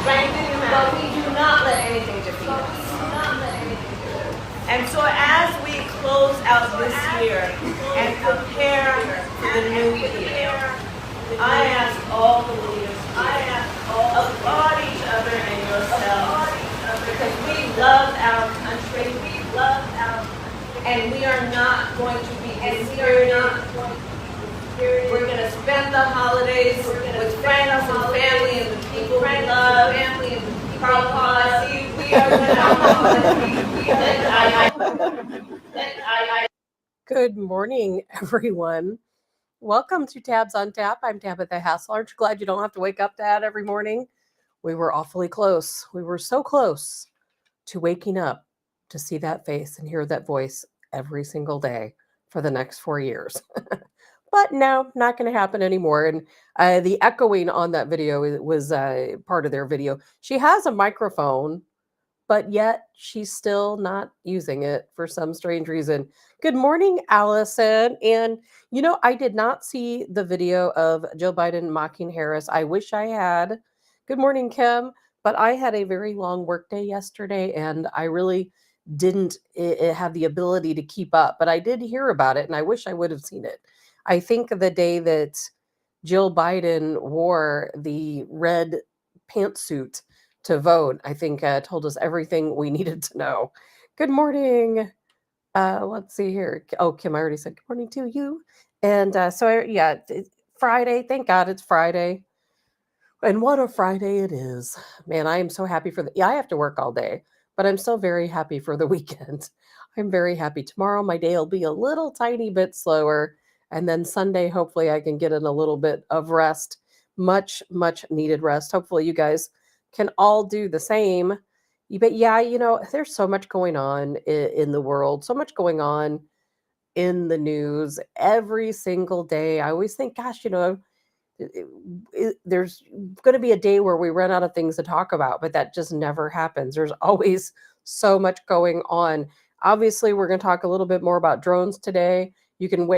strengthen your mind. But we do not let anything defeat us. And so as we close out this year and prepare for the new year, I ask all the leaders here, applaud each other and yourselves, because we love our country, and we are not going to be dispirited. We're going to spend the holidays with friends and family and the people we love. Prabhupada, I see you. We are going to. Good morning, everyone. Welcome to Tabs on Tap. I'm Tabitha Hassell. Aren't you glad you don't have to wake up to that every morning? We were awfully close. We were so close to waking up to see that face and hear that voice every single day for the next 4 years. But no, not going to happen anymore. And the echoing on that video was part of their video. She has a microphone, but yet she's still not using it for some strange reason. Good morning, Allison. And, I did not see the video of Joe Biden mocking Harris. I wish I had. Good morning, Kim. But I had a very long workday yesterday, and I really didn't have the ability to keep up. But I did hear about it, and I wish I would have seen it. I think the day that Jill Biden wore the red pantsuit to vote, I think told us everything we needed to know. Good morning. Let's see here. Oh, Kim, I already said good morning to you. And it's Friday. Thank God it's Friday. And what a Friday it is. Man, I am so happy I have to work all day, but I'm still very happy for the weekend. I'm very happy. Tomorrow, my day will be a little tiny bit slower. And then Sunday, hopefully I can get in a little bit of rest, much, much needed rest. Hopefully you guys can all do the same. But yeah, there's so much going on in the world, so much going on in the news every single day. I always think, gosh, there's going to be a day where we run out of things to talk about, but that just never happens. There's always so much going on. Obviously, we're going to talk a little bit more about drones today. You can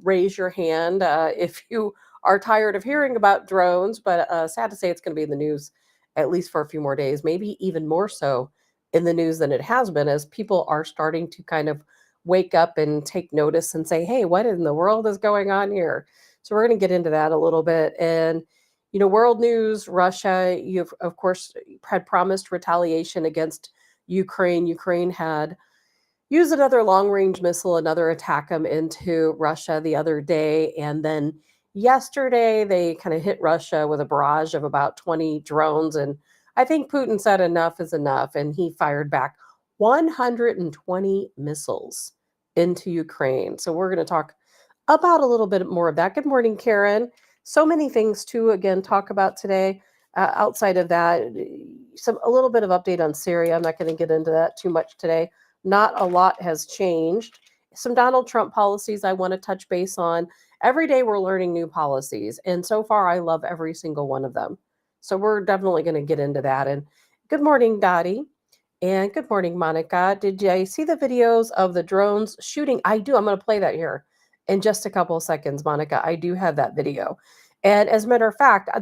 raise your hand if you are tired of hearing about drones, but sad to say it's going to be in the news at least for a few more days, maybe even more so in the news than it has been, as people are starting to kind of wake up and take notice and say, hey, what in the world is going on here? So we're going to get into that a little bit. And, world news, Russia, of course, had promised retaliation against Ukraine. Ukraine had used another long-range missile, another attack into Russia the other day. And then yesterday, they kind of hit Russia with a barrage of about 20 drones. And I think Putin said enough is enough. And he fired back 120 missiles into Ukraine. So we're going to talk about a little bit more of that. Good morning, Karen. So many things to, again, talk about today. Outside of that, a little bit of update on Syria. I'm not going to get into that too much today. Not a lot has changed. Some Donald Trump policies I want to touch base on. Every day we're learning new policies, and so far I love every single one of them. So we're definitely going to get into that. And good morning, Dottie. And good morning, Monica. Did you see the videos of the drones shooting? I do. I'm going to play that here in just a couple of seconds, Monica. I do have that video. And as a matter of fact, I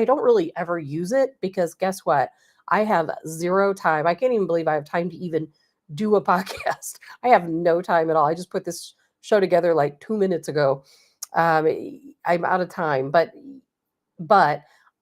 don't really ever use it because guess what? I have zero time. I can't even believe I have time to even do a podcast. I have no time at all. I just put this show together like 2 minutes ago. I'm out of time, but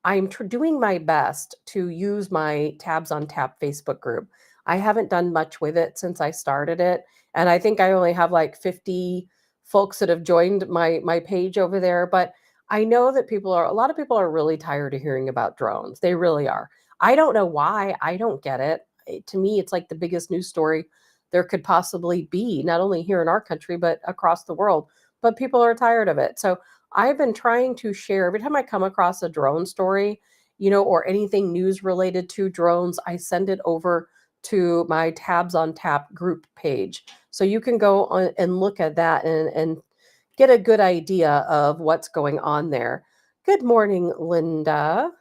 I'm doing my best to use my Tabs on Tap Facebook group. I haven't done much with it since I started it. And I think I only have like 50 folks that have joined my page over there. But I know that a lot of people are really tired of hearing about drones. They really are. I don't know why. I don't get it. To me, it's like the biggest news story there could possibly be, not only here in our country, but across the world. But people are tired of it. So I've been trying to share every time I come across a drone story, or anything news related to drones, I send it over to my Tabs on Tap group page. So you can go on and look at that and get a good idea of what's going on there. Good morning, Linda.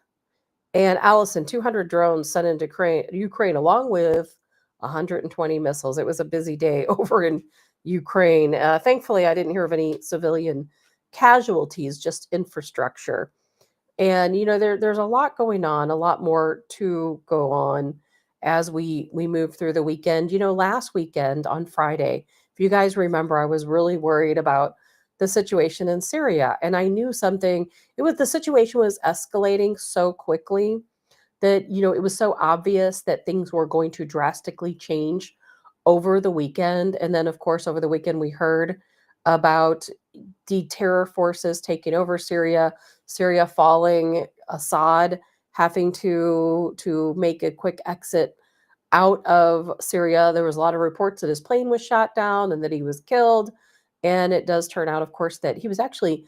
And Allison, 200 drones sent into Ukraine along with 120 missiles. It was a busy day over in Ukraine. Thankfully, I didn't hear of any civilian casualties, just infrastructure. And there's a lot going on, a lot more to go on as we move through the weekend. Last weekend on Friday, if you guys remember, I was really worried about the situation in Syria, and I knew something. The situation was escalating so quickly that it was so obvious that things were going to drastically change over the weekend. And then, of course, over the weekend we heard about the terror forces taking over Syria, Syria falling, Assad having to make a quick exit out of Syria. There was a lot of reports that his plane was shot down and that he was killed. And it does turn out, of course, that he was actually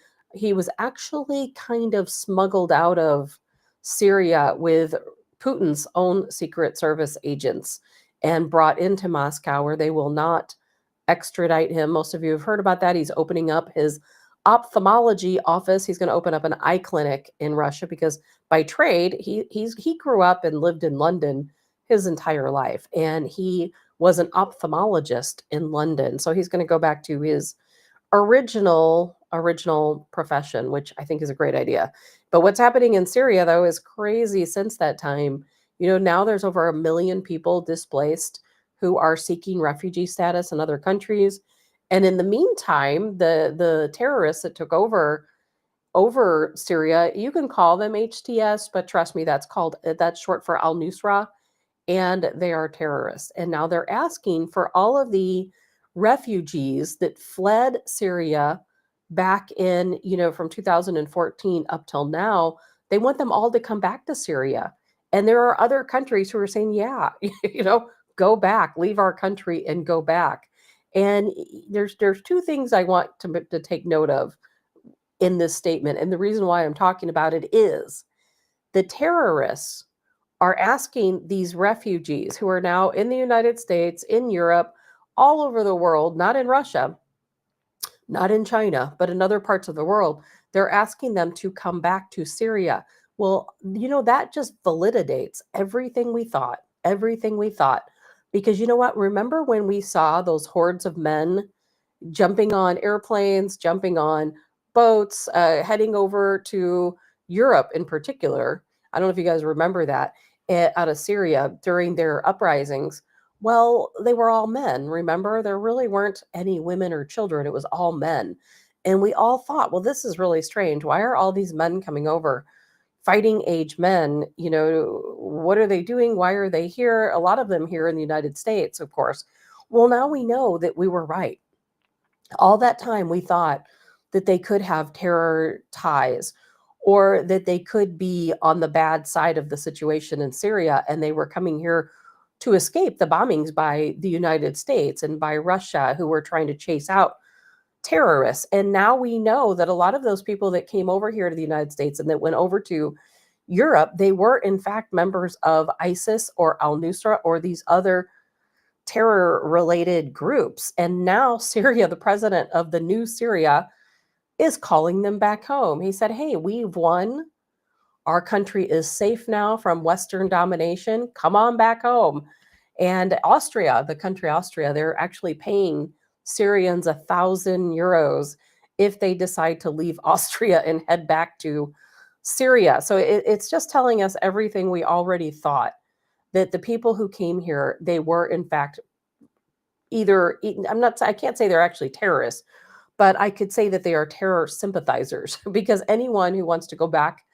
kind of smuggled out of Syria with Putin's own secret service agents and brought into Moscow, where they will not extradite him. Most of you have heard about that. He's opening up his ophthalmology office. He's going to open up an eye clinic in Russia because by trade, he grew up and lived in London his entire life, and he was an ophthalmologist in London. So he's going to go back to his original profession, which I think is a great idea. But what's happening in Syria, though, is crazy since that time. Now there's over 1 million people displaced who are seeking refugee status in other countries. And in the meantime, the terrorists that took over Syria, you can call them HTS, but trust me, that's short for Al Nusra, and they are terrorists. And now they're asking for all of the refugees that fled Syria back in, from 2014 up till now. They want them all to come back to Syria. And there are other countries who are saying, yeah, go back, leave our country and go back. And there's two things I want to take note of in this statement. And the reason why I'm talking about it is the terrorists are asking these refugees who are now in the United States, in Europe, all over the world, not in Russia, not in China, but in other parts of the world, they're asking them to come back to Syria. Well, that just validates everything we thought. Because you know what? Remember when we saw those hordes of men jumping on airplanes, jumping on boats, heading over to Europe in particular? I don't know if you guys remember that, out of Syria during their uprisings. Well, they were all men. Remember, there really weren't any women or children. It was all men. And we all thought, well, this is really strange. Why are all these men coming over? Fighting age men, what are they doing? Why are they here? A lot of them here in the United States, of course. Well, now we know that we were right. All that time we thought that they could have terror ties, or that they could be on the bad side of the situation in Syria, and they were coming here to escape the bombings by the United States and by Russia, who were trying to chase out terrorists. And now we know that a lot of those people that came over here to the United States and that went over to Europe, they were in fact members of ISIS or Al Nusra or these other terror related groups. And now Syria, the president of the new Syria, is calling them back home. He said, hey, we've won. Our country is safe now from Western domination. Come on back home. And Austria, the country Austria, they're actually paying Syrians 1,000 euros if they decide to leave Austria and head back to Syria. So it's just telling us everything we already thought, that the people who came here, they were in fact I can't say they're actually terrorists, but I could say that they are terror sympathizers because anyone who wants to go back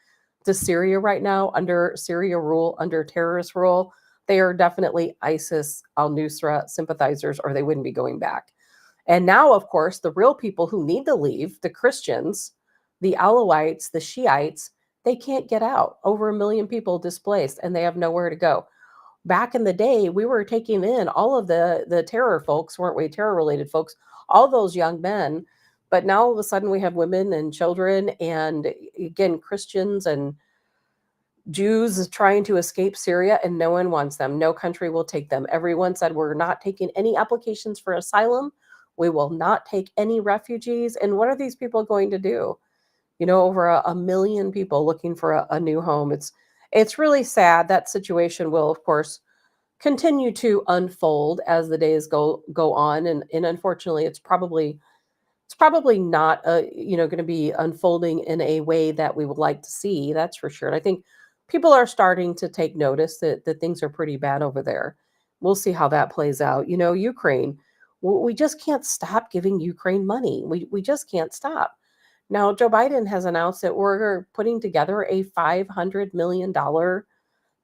to Syria right now under Syria rule, under terrorist rule, they are definitely ISIS, al-Nusra sympathizers, or they wouldn't be going back. And now, of course, the real people who need to leave, the Christians, the Alawites, the Shiites, they can't get out. Over 1 million people displaced, and they have nowhere to go. Back in the day, we were taking in all of the terror folks, weren't we? Terror-related folks, all those young men. But now all of a sudden we have women and children and, again, Christians and Jews trying to escape Syria, and no one wants them. No country will take them. Everyone said, we're not taking any applications for asylum. We will not take any refugees. And what are these people going to do? Over a million people looking for a new home. It's really sad. That situation will, of course, continue to unfold as the days go on. And unfortunately, it's probably It's probably not, going to be unfolding in a way that we would like to see. That's for sure. And I think people are starting to take notice that things are pretty bad over there. We'll see how that plays out. Ukraine, we just can't stop giving Ukraine money. We just can't stop. Now, Joe Biden has announced that we're putting together a $500 million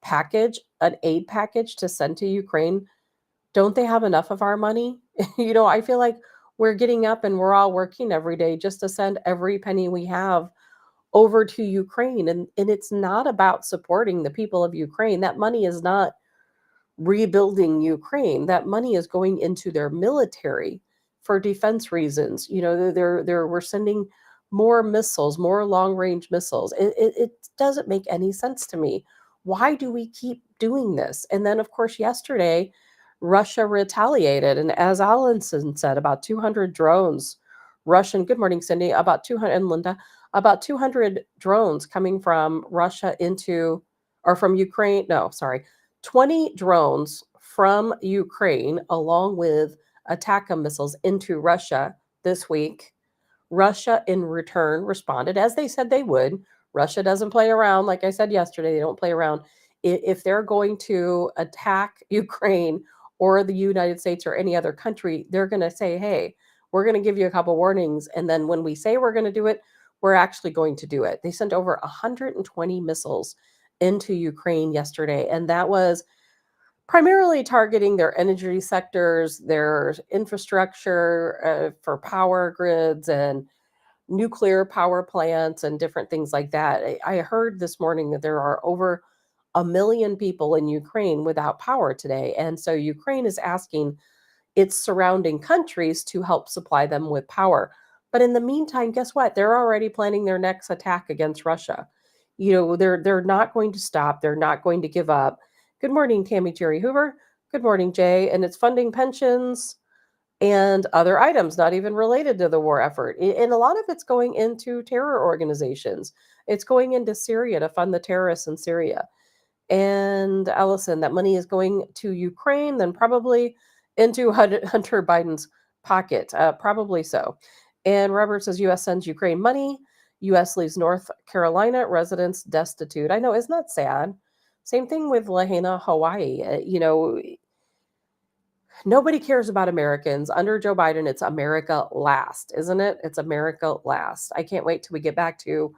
package, an aid package to send to Ukraine. Don't they have enough of our money? I feel like we're getting up and we're all working every day just to send every penny we have over to Ukraine. And it's not about supporting the people of Ukraine. That money is not rebuilding Ukraine. That money is going into their military for defense reasons. We're sending more missiles, more long range missiles. It doesn't make any sense to me. Why do we keep doing this? And then, of course, yesterday, Russia retaliated. And as Allinson said, about 200 drones, Russian, good morning, Cindy, about 200, and Linda, about 200 drones coming from Russia into, or from Ukraine, no, sorry, 20 drones from Ukraine, along with ATACMS missiles, into Russia this week. Russia, in return, responded as they said they would. Russia doesn't play around. Like I said yesterday, they don't play around. If they're going to attack Ukraine or the United States or any other country, they're going to say, hey, we're going to give you a couple warnings. And then when we say we're going to do it, we're actually going to do it. They sent over 120 missiles into Ukraine yesterday. And that was primarily targeting their energy sectors, their infrastructure for power grids and nuclear power plants and different things like that. I heard this morning that there are over 1 million people in Ukraine without power today. And so Ukraine is asking its surrounding countries to help supply them with power. But in the meantime, guess what? They're already planning their next attack against Russia. They're not going to stop. They're not going to give up. Good morning, Tammy Jerry Hoover. Good morning, Jay. And it's funding pensions and other items not even related to the war effort. And a lot of it's going into terror organizations. It's going into Syria to fund the terrorists in Syria. And Allison, that money is going to Ukraine, then probably into Hunter Biden's pocket. Probably so. And Robert says U.S. sends Ukraine money. U.S. leaves North Carolina residents destitute. I know, isn't that sad? Same thing with Lahaina, Hawaii. Nobody cares about Americans. Under Joe Biden, it's America last, isn't it? It's America last. I can't wait till we get back to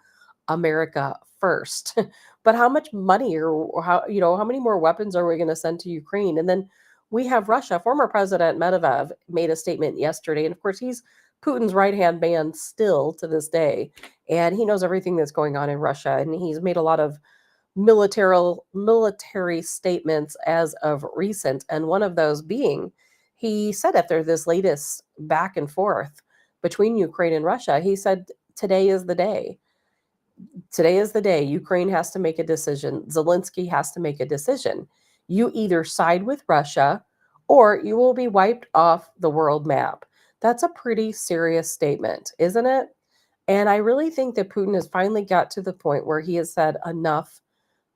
America first. But how much money or how many more weapons are we going to send to Ukraine? And then we have Russia. Former President Medvedev made a statement yesterday. And of course, he's Putin's right-hand man still to this day. And he knows everything that's going on in Russia. And he's made a lot of military statements as of recent, and one of those being, he said after this latest back and forth between Ukraine and Russia, he said, today is the day. Today is the day. Ukraine has to make a decision. Zelensky has to make a decision. You either side with Russia or you will be wiped off the world map. That's a pretty serious statement, isn't it? And I really think that Putin has finally got to the point where he has said enough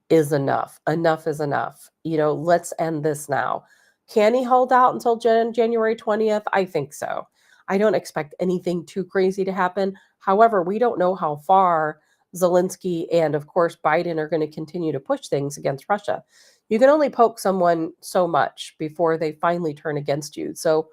is enough. Enough is enough. Let's end this now. Can he hold out until January 20th? I think so. I don't expect anything too crazy to happen. However, we don't know how far Zelensky and, of course, Biden are going to continue to push things against Russia. You can only poke someone so much before they finally turn against you. So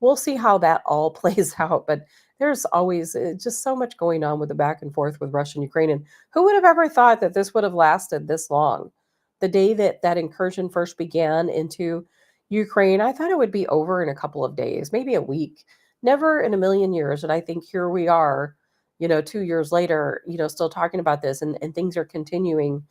we'll see how that all plays out. But there's always just so much going on with the back and forth with Russia and Ukraine. And who would have ever thought that this would have lasted this long? The day that incursion first began into Ukraine, I thought it would be over in a couple of days, maybe a week. Never in a million years. And I think here we are, 2 years later, still talking about this, and things are continuing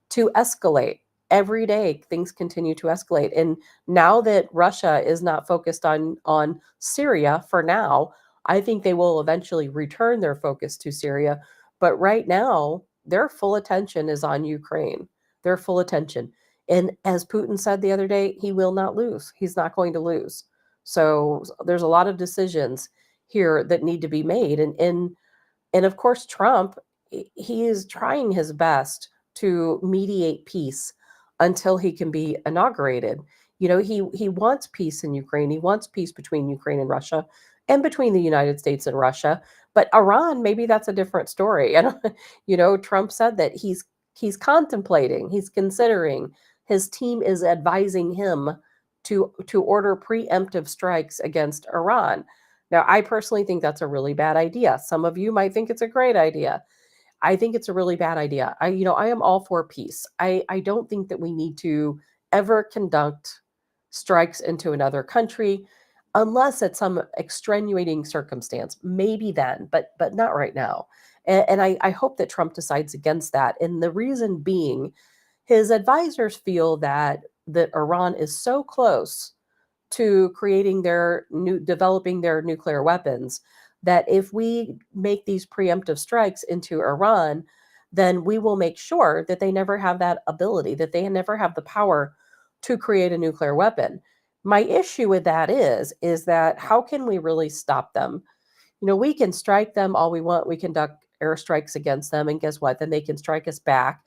to escalate. Every day things continue to escalate. And now that Russia is not focused on Syria for now, I think they will eventually return their focus to Syria. But right now, their full attention is on Ukraine. Their full attention. And as Putin said the other day, he will not lose. He's not going to lose. So there's a lot of decisions here that need to be made. And of course, Trump, he is trying his best to mediate peace until he can be inaugurated. He wants peace in Ukraine. He wants peace between Ukraine and Russia. and between the United States and Russia. But Iran, maybe that's a different story. And Trump said that he's contemplating, he's considering, his team is advising him to order preemptive strikes against Iran. Now, I personally think that's a really bad idea. Some of you might think it's a great idea. I think it's a really bad idea. I am all for peace. I don't think that we need to ever conduct strikes into another country unless it's some extenuating circumstance. Maybe then, but not right now. And I hope that Trump decides against that. And the reason being, his advisors feel that Iran is so close to developing their nuclear weapons, that if we make these preemptive strikes into Iran, then we will make sure that they never have that ability, that they never have the power to create a nuclear weapon. My issue with that is that how can we really stop them? We can strike them all we want. We conduct airstrikes against them, and guess what? Then they can strike us back.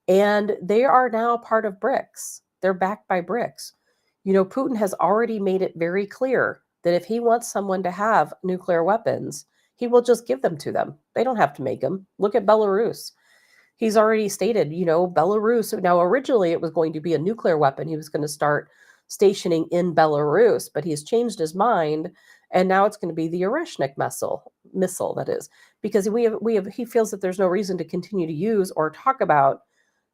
And they are now part of BRICS. They're backed by BRICS. Putin has already made it very clear that if he wants someone to have nuclear weapons, he will just give them to them. They don't have to make them. Look at Belarus. He's already stated, Belarus. Now, originally it was going to be a nuclear weapon he was going to start stationing in Belarus, but he's changed his mind, and now it's going to be the Oreshnik missile, that is, because he feels that there's no reason to continue to use or talk about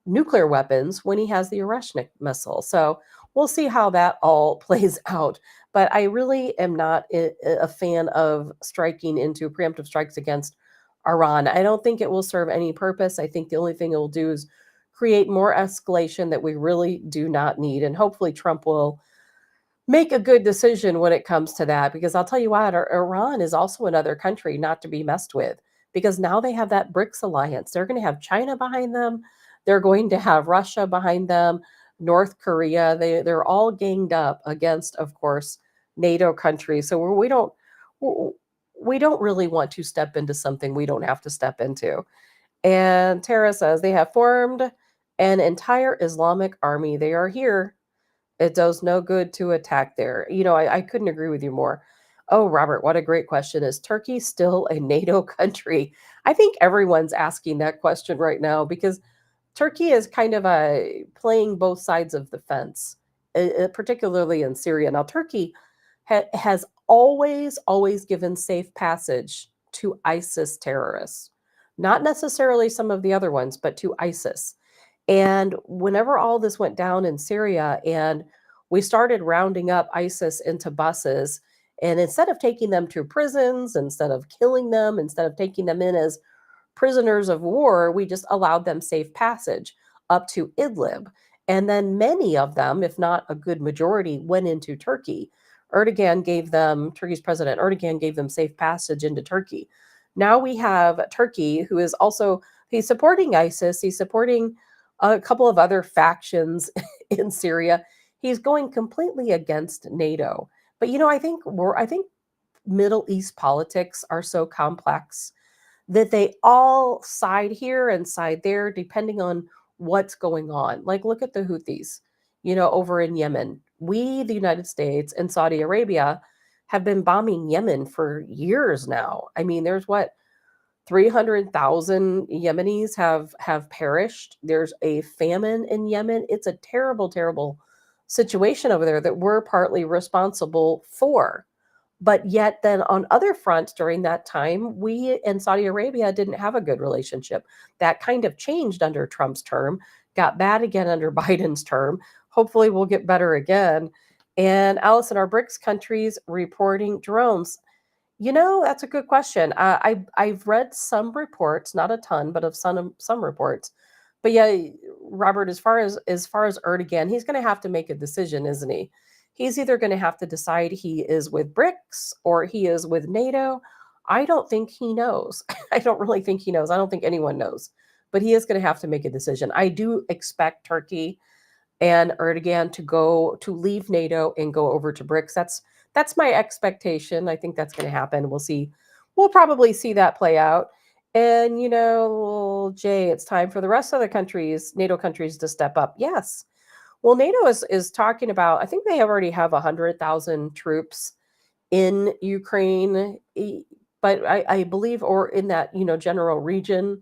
nuclear weapons when he has the Oreshnik missile. So we'll see how that all plays out. But I really am not a fan of striking into preemptive strikes against Iran. I don't think it will serve any purpose. I think the only thing it will do is create more escalation that we really do not need. And hopefully Trump will make a good decision when it comes to that, because I'll tell you what, Iran is also another country not to be messed with, because now they have that BRICS alliance. They're going to have China behind them. They're going to have Russia behind them, North Korea. They're all ganged up against, of course, NATO countries. So we don't really want to step into something we don't have to step into. And Tara says they have formed an entire Islamic army. They are here. It does no good to attack there. I couldn't agree with you more. Oh, Robert, what a great question. Is Turkey still a NATO country? I think everyone's asking that question right now, because Turkey is kind of playing both sides of the fence, particularly in Syria. Now, Turkey has always given safe passage to ISIS terrorists, not necessarily some of the other ones, but to ISIS. And whenever all this went down in Syria and we started rounding up ISIS into buses, and instead of taking them to prisons, instead of killing them, instead of taking them in as prisoners of war, we just allowed them safe passage up to Idlib. And then many of them, if not a good majority, went into Turkey. Turkey's president Erdogan gave them safe passage into Turkey. Now we have Turkey, who is also, he's supporting ISIS. He's supporting a couple of other factions in Syria. He's going completely against NATO. But I think Middle East politics are so complex that they all side here and side there, depending on what's going on. Like, look at the Houthis, over in Yemen. We, the United States and Saudi Arabia, have been bombing Yemen for years now. I mean, there's 300,000 Yemenis have perished. There's a famine in Yemen. It's a terrible, terrible situation over there that we're partly responsible for. But yet then on other fronts during that time, we and Saudi Arabia didn't have a good relationship. That kind of changed under Trump's term, got bad again under Biden's term. Hopefully we'll get better again. And Allison, are BRICS countries reporting drones? That's a good question. I've read some reports, not a ton, but of some reports. But yeah, Robert, as far as Erdogan, he's going to have to make a decision, isn't he? He's either going to have to decide he is with BRICS or he is with NATO. I don't think he knows. I don't really think he knows. I don't think anyone knows. But he is going to have to make a decision. I do expect Turkey and Erdogan to leave NATO and go over to BRICS. That's my expectation. I think that's going to happen. We'll see. We'll probably see that play out. And, Jay, it's time for the rest of the countries, NATO countries, to step up. Yes. Well, NATO is talking about, I think they already have 100,000 troops in Ukraine, but I believe, or in that, general region,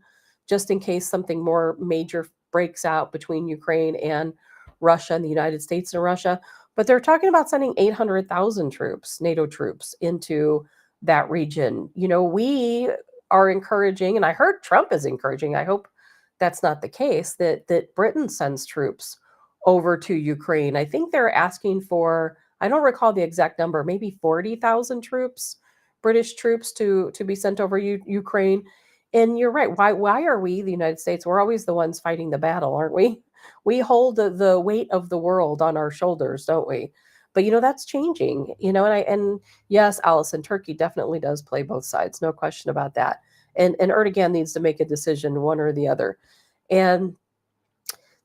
just in case something more major breaks out between Ukraine and Russia and the United States and Russia. But they're talking about sending 800,000 troops, NATO troops, into that region. We are encouraging, and I heard Trump is encouraging. I hope that's not the case, that Britain sends troops over to Ukraine. I think they're asking for, I don't recall the exact number, maybe 40,000 troops, British troops to be sent over Ukraine. And you're right. Why are we, the United States, we're always the ones fighting the battle, aren't we? We hold the weight of the world on our shoulders, don't we? But that's changing, and yes, Allison, Turkey definitely does play both sides, no question about that. And Erdogan needs to make a decision, one or the other. And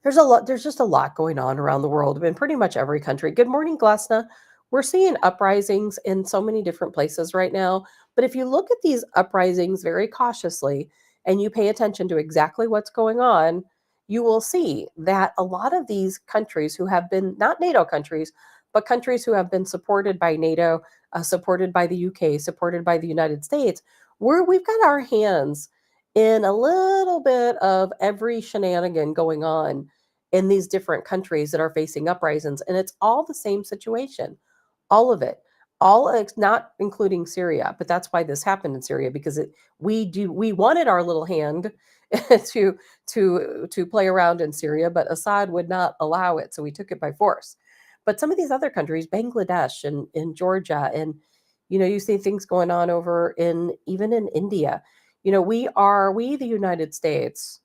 there's just a lot going on around the world in pretty much every country. Good morning, Glasna. We're seeing uprisings in so many different places right now. But if you look at these uprisings very cautiously and you pay attention to exactly what's going on, you will see that a lot of these countries who have been not NATO countries, but countries who have been supported by NATO, supported by the UK, supported by the United States, we've got our hands in a little bit of every shenanigan going on in these different countries that are facing uprisings. And it's all the same situation, all of it, not including Syria. But that's why this happened in Syria, because we wanted our little hand to play around in Syria, but Assad would not allow it. So we took it by force. But some of these other countries, Bangladesh and in Georgia, and you see things going on over even in India. We, the United States,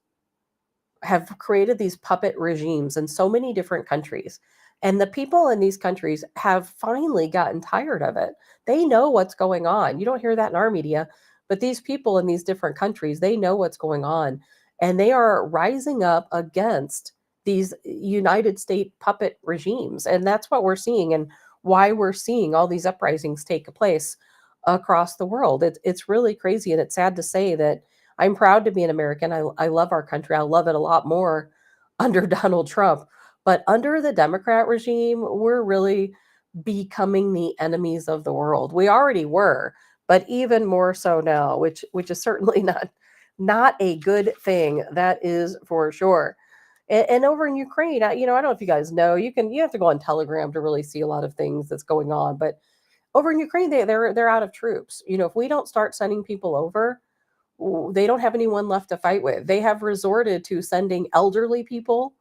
have created these puppet regimes in so many different countries. And the people in these countries have finally gotten tired of it. They know what's going on. You don't hear that in our media, but these people in these different countries, they know what's going on. And they are rising up against these United States puppet regimes. And that's what we're seeing, and why we're seeing all these uprisings take place across the world. It's really crazy. And it's sad to say that I'm proud to be an American. I love our country. I love it a lot more under Donald Trump. But under the Democrat regime, we're really becoming the enemies of the world. We already were, but even more so now, which is certainly not a good thing. That is for sure. And over in Ukraine, I don't know if you guys know, you have to go on Telegram to really see a lot of things that's going on. But over in Ukraine, they're out of troops. If we don't start sending people over, they don't have anyone left to fight with. They have resorted to sending elderly people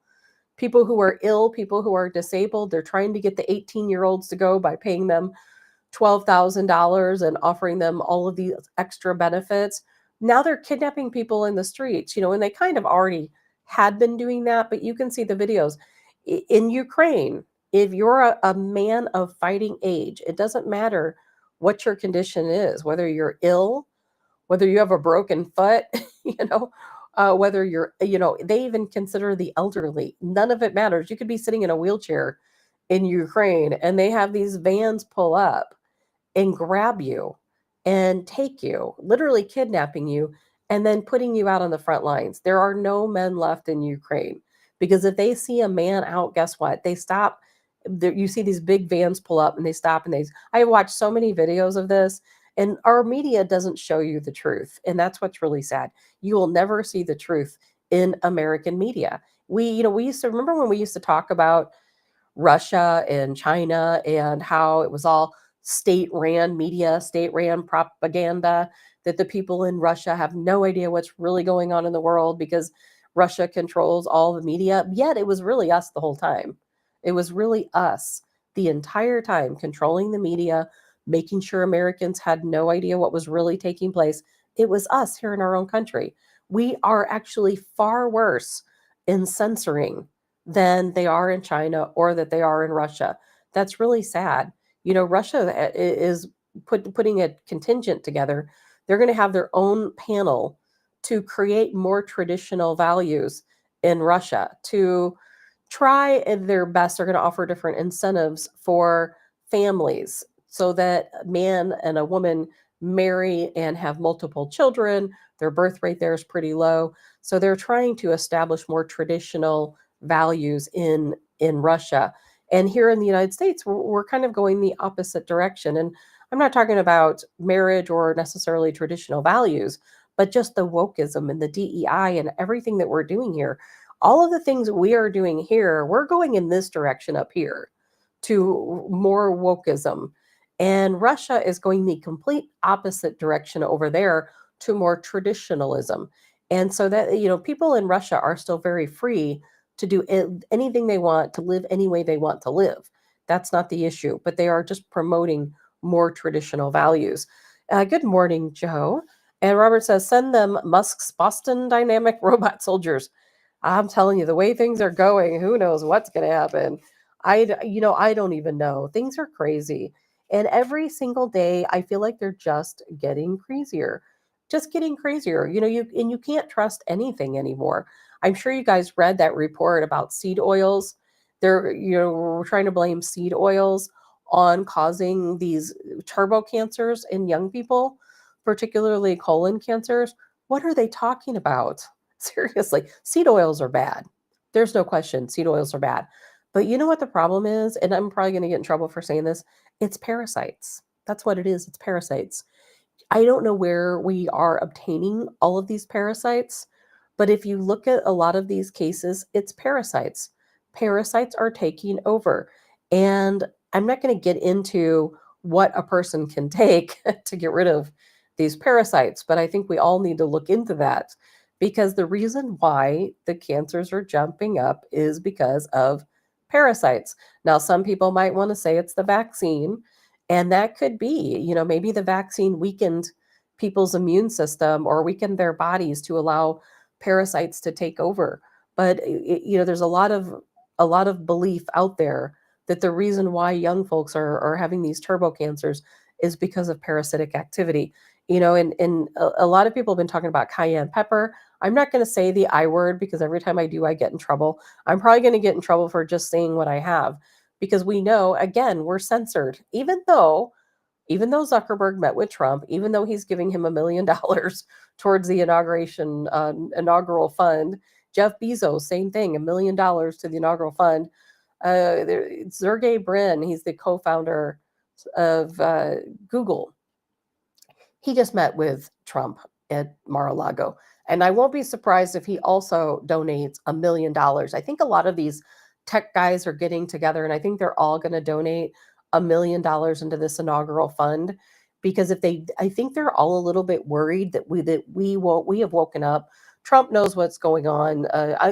who are ill, people who are disabled. They're trying to get the 18-year-olds to go by paying them $12,000 and offering them all of these extra benefits. Now they're kidnapping people in the streets, and they kind of already had been doing that, but you can see the videos. In Ukraine, if you're a man of fighting age, it doesn't matter what your condition is, whether you're ill, whether you have a broken foot, whether they even consider the elderly. None of it matters. You could be sitting in a wheelchair in Ukraine, and they have these vans pull up and grab you and take you, literally kidnapping you, and then putting you out on the front lines. There are no men left in Ukraine, because if they see a man out, guess what? They stop. You see these big vans pull up and they stop, and I watched so many videos of this. And our media doesn't show you the truth. And that's what's really sad. You will never see the truth in American media. We used to remember when we used to talk about Russia and China and how it was all state-ran media, state-ran propaganda, that the people in Russia have no idea what's really going on in the world because Russia controls all the media. Yet it was really us the whole time. It was really us the entire time controlling the media, making sure Americans had no idea what was really taking place. It was us here in our own country. We are actually far worse in censoring than they are in China or that they are in Russia. That's really sad. Russia is putting a contingent together. They're going to have their own panel to create more traditional values in Russia, to try their best. They're going to offer different incentives for families so that a man and a woman marry and have multiple children. Their birth rate there is pretty low. So they're trying to establish more traditional values in Russia. And here in the United States, we're kind of going the opposite direction. And I'm not talking about marriage or necessarily traditional values, but just the wokeism and the DEI and everything that we're doing here. All of the things we are doing here, we're going in this direction up here to more wokeism. And Russia is going the complete opposite direction over there to more traditionalism. And so that, people in Russia are still very free to do anything they want, to live any way they want to live. That's not the issue, but they are just promoting more traditional values. Good morning, Joe. And Robert says, send them Musk's Boston Dynamic robot soldiers. I'm telling you, the way things are going, who knows what's going to happen? I don't even know. Things are crazy. And every single day, I feel like they're just getting crazier, just getting crazier. You can't trust anything anymore. I'm sure you guys read that report about seed oils. We're trying to blame seed oils on causing these turbo cancers in young people, particularly colon cancers. What are they talking about? Seriously, seed oils are bad. There's no question, seed oils are bad. But you know what the problem is? And I'm probably going to get in trouble for saying this. It's parasites. That's what it is. It's parasites. I don't know where we are obtaining all of these parasites, but if you look at a lot of these cases, it's parasites. Parasites are taking over. And I'm not going to get into what a person can take to get rid of these parasites, but I think we all need to look into that because the reason why the cancers are jumping up is because of parasites. Now, some people might want to say it's the vaccine, and that could be, maybe the vaccine weakened people's immune system or weakened their bodies to allow parasites to take over. But there's a lot of belief out there that the reason why young folks are having these turbo cancers is because of parasitic activity. And a lot of people have been talking about cayenne pepper. I'm not going to say the I word because every time I do, I get in trouble. I'm probably going to get in trouble for just saying what I have because we know, again, we're censored. Even though Zuckerberg met with Trump, even though he's giving him $1 million towards the inaugural fund, Jeff Bezos, same thing, $1 million to the inaugural fund. Sergey Brin, he's the co-founder of Google. He just met with Trump at Mar-a-Lago. And I won't be surprised if he also donates $1 million. I think a lot of these tech guys are getting together, and I think they're all going to donate $1 million into this inaugural fund because I think they're all a little bit worried that we have woken up. Trump knows what's going on.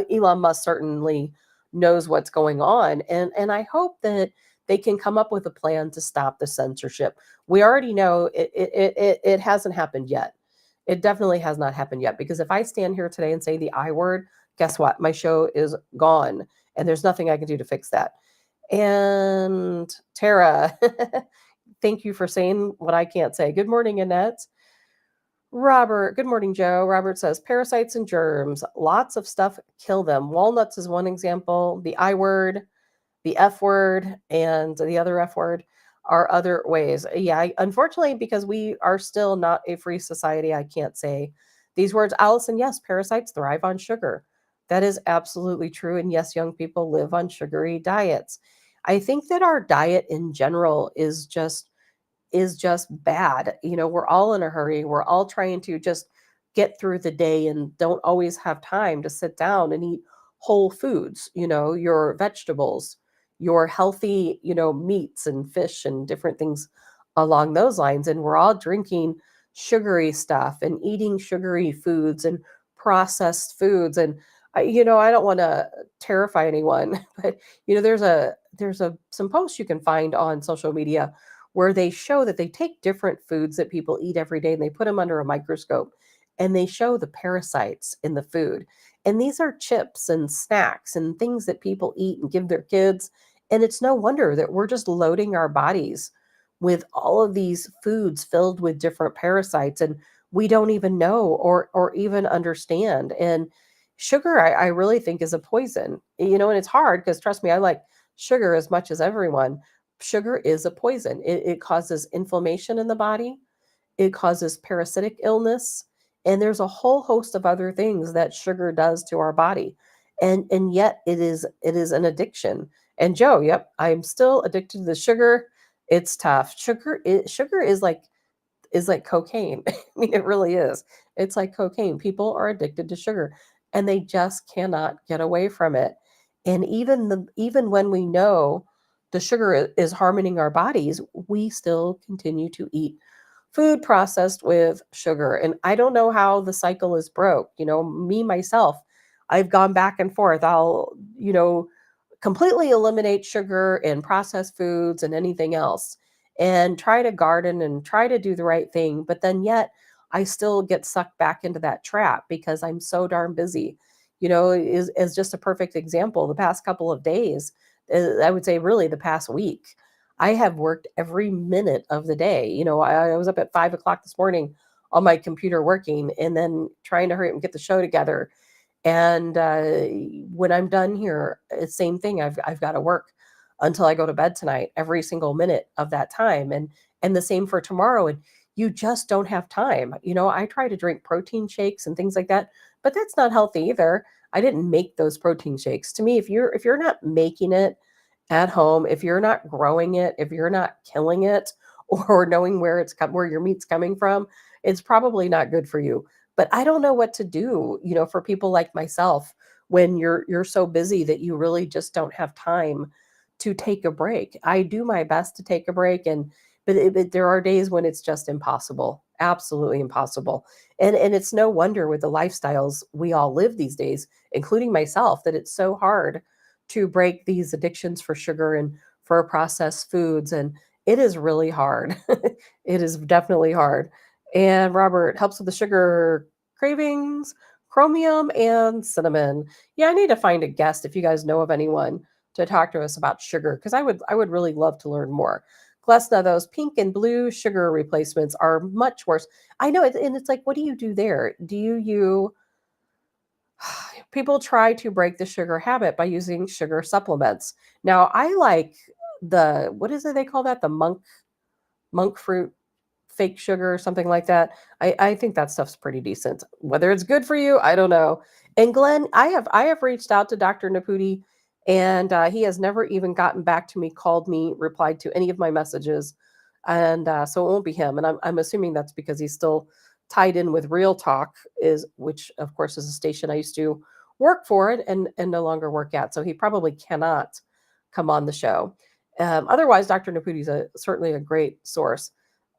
Elon Musk certainly knows what's going on, and I hope that they can come up with a plan to stop the censorship. We already know it hasn't happened yet. It definitely has not happened yet because if I stand here today and say the I word, guess what? My show is gone, and there's nothing I can do to fix that. And Tara, thank you for saying what I can't say. Good morning, Annette. Robert, good morning, Joe. Robert says parasites and germs, lots of stuff kill them. Walnuts is one example. The I word, the F word, and the other F word are other ways. Yeah, unfortunately, because we are still not a free society, I can't say these words. Allison, yes, parasites thrive on sugar. That is absolutely true. And yes, young people live on sugary diets. I think that our diet in general is just bad. We're all in a hurry. We're all trying to just get through the day and don't always have time to sit down and eat whole foods, your vegetables, your healthy, meats and fish and different things along those lines. And we're all drinking sugary stuff and eating sugary foods and processed foods. And I don't want to terrify anyone, but there's some posts you can find on social media where they show that they take different foods that people eat every day and they put them under a microscope and they show the parasites in the food. And these are chips and snacks and things that people eat and give their kids. And it's no wonder that we're just loading our bodies with all of these foods filled with different parasites and we don't even know or even understand. And sugar, I really think is a poison, and it's hard because trust me, I like sugar as much as everyone. Sugar is a poison. It causes inflammation in the body. It causes parasitic illness. And there's a whole host of other things that sugar does to our body. And yet it is an addiction. And Joe, yep, I'm still addicted to the sugar. It's tough. Sugar is like cocaine. I mean, it really is. It's like cocaine. People are addicted to sugar and they just cannot get away from it. And even when we know the sugar is harming our bodies, we still continue to eat food processed with sugar. And I don't know how the cycle is broke. Me myself, I've gone back and forth. I'll, completely eliminate sugar and processed foods and anything else and try to garden and try to do the right thing. But then yet I still get sucked back into that trap because I'm so darn busy. Is just a perfect example. The past couple of days, I would say really the past week, I have worked every minute of the day. I was up at 5 o'clock this morning on my computer working and then trying to hurry up and get the show together. And when I'm done here, it's same thing. I've got to work until I go to bed tonight, every single minute of that time, and the same for tomorrow. And you just don't have time. I try to drink protein shakes and things like that, but that's not healthy either. I didn't make those protein shakes. To me, if you're not making it at home, if you're not growing it, if you're not killing it, or knowing where your meat's coming from, it's probably not good for you. But I don't know what to do, for people like myself when you're so busy that you really just don't have time to take a break. I do my best to take a break, but there are days when it's just impossible, absolutely impossible. And it's no wonder with the lifestyles we all live these days, including myself, that it's so hard to break these addictions for sugar and for processed foods. And it is really hard. It is definitely hard. And Robert helps with the sugar cravings, chromium, and cinnamon. Yeah, I need to find a guest if you guys know of anyone to talk to us about sugar because I would really love to learn more. Glesna, those pink and blue sugar replacements are much worse. I know, and it's like, what do you do there? Do you people try to break the sugar habit by using sugar supplements. Now, I like what is it they call that? The monk fruit fake sugar or something like that. I think that stuff's pretty decent. Whether it's good for you, I don't know. And Glenn, I have reached out to Dr. Naputi, and he has never even gotten back to me, called me, replied to any of my messages, and so it won't be him. And I'm assuming that's because he's still tied in with Real Talk, which of course is a station I used to work for it and no longer work at. So he probably cannot come on the show. Otherwise, Dr. Naputi's certainly a great source.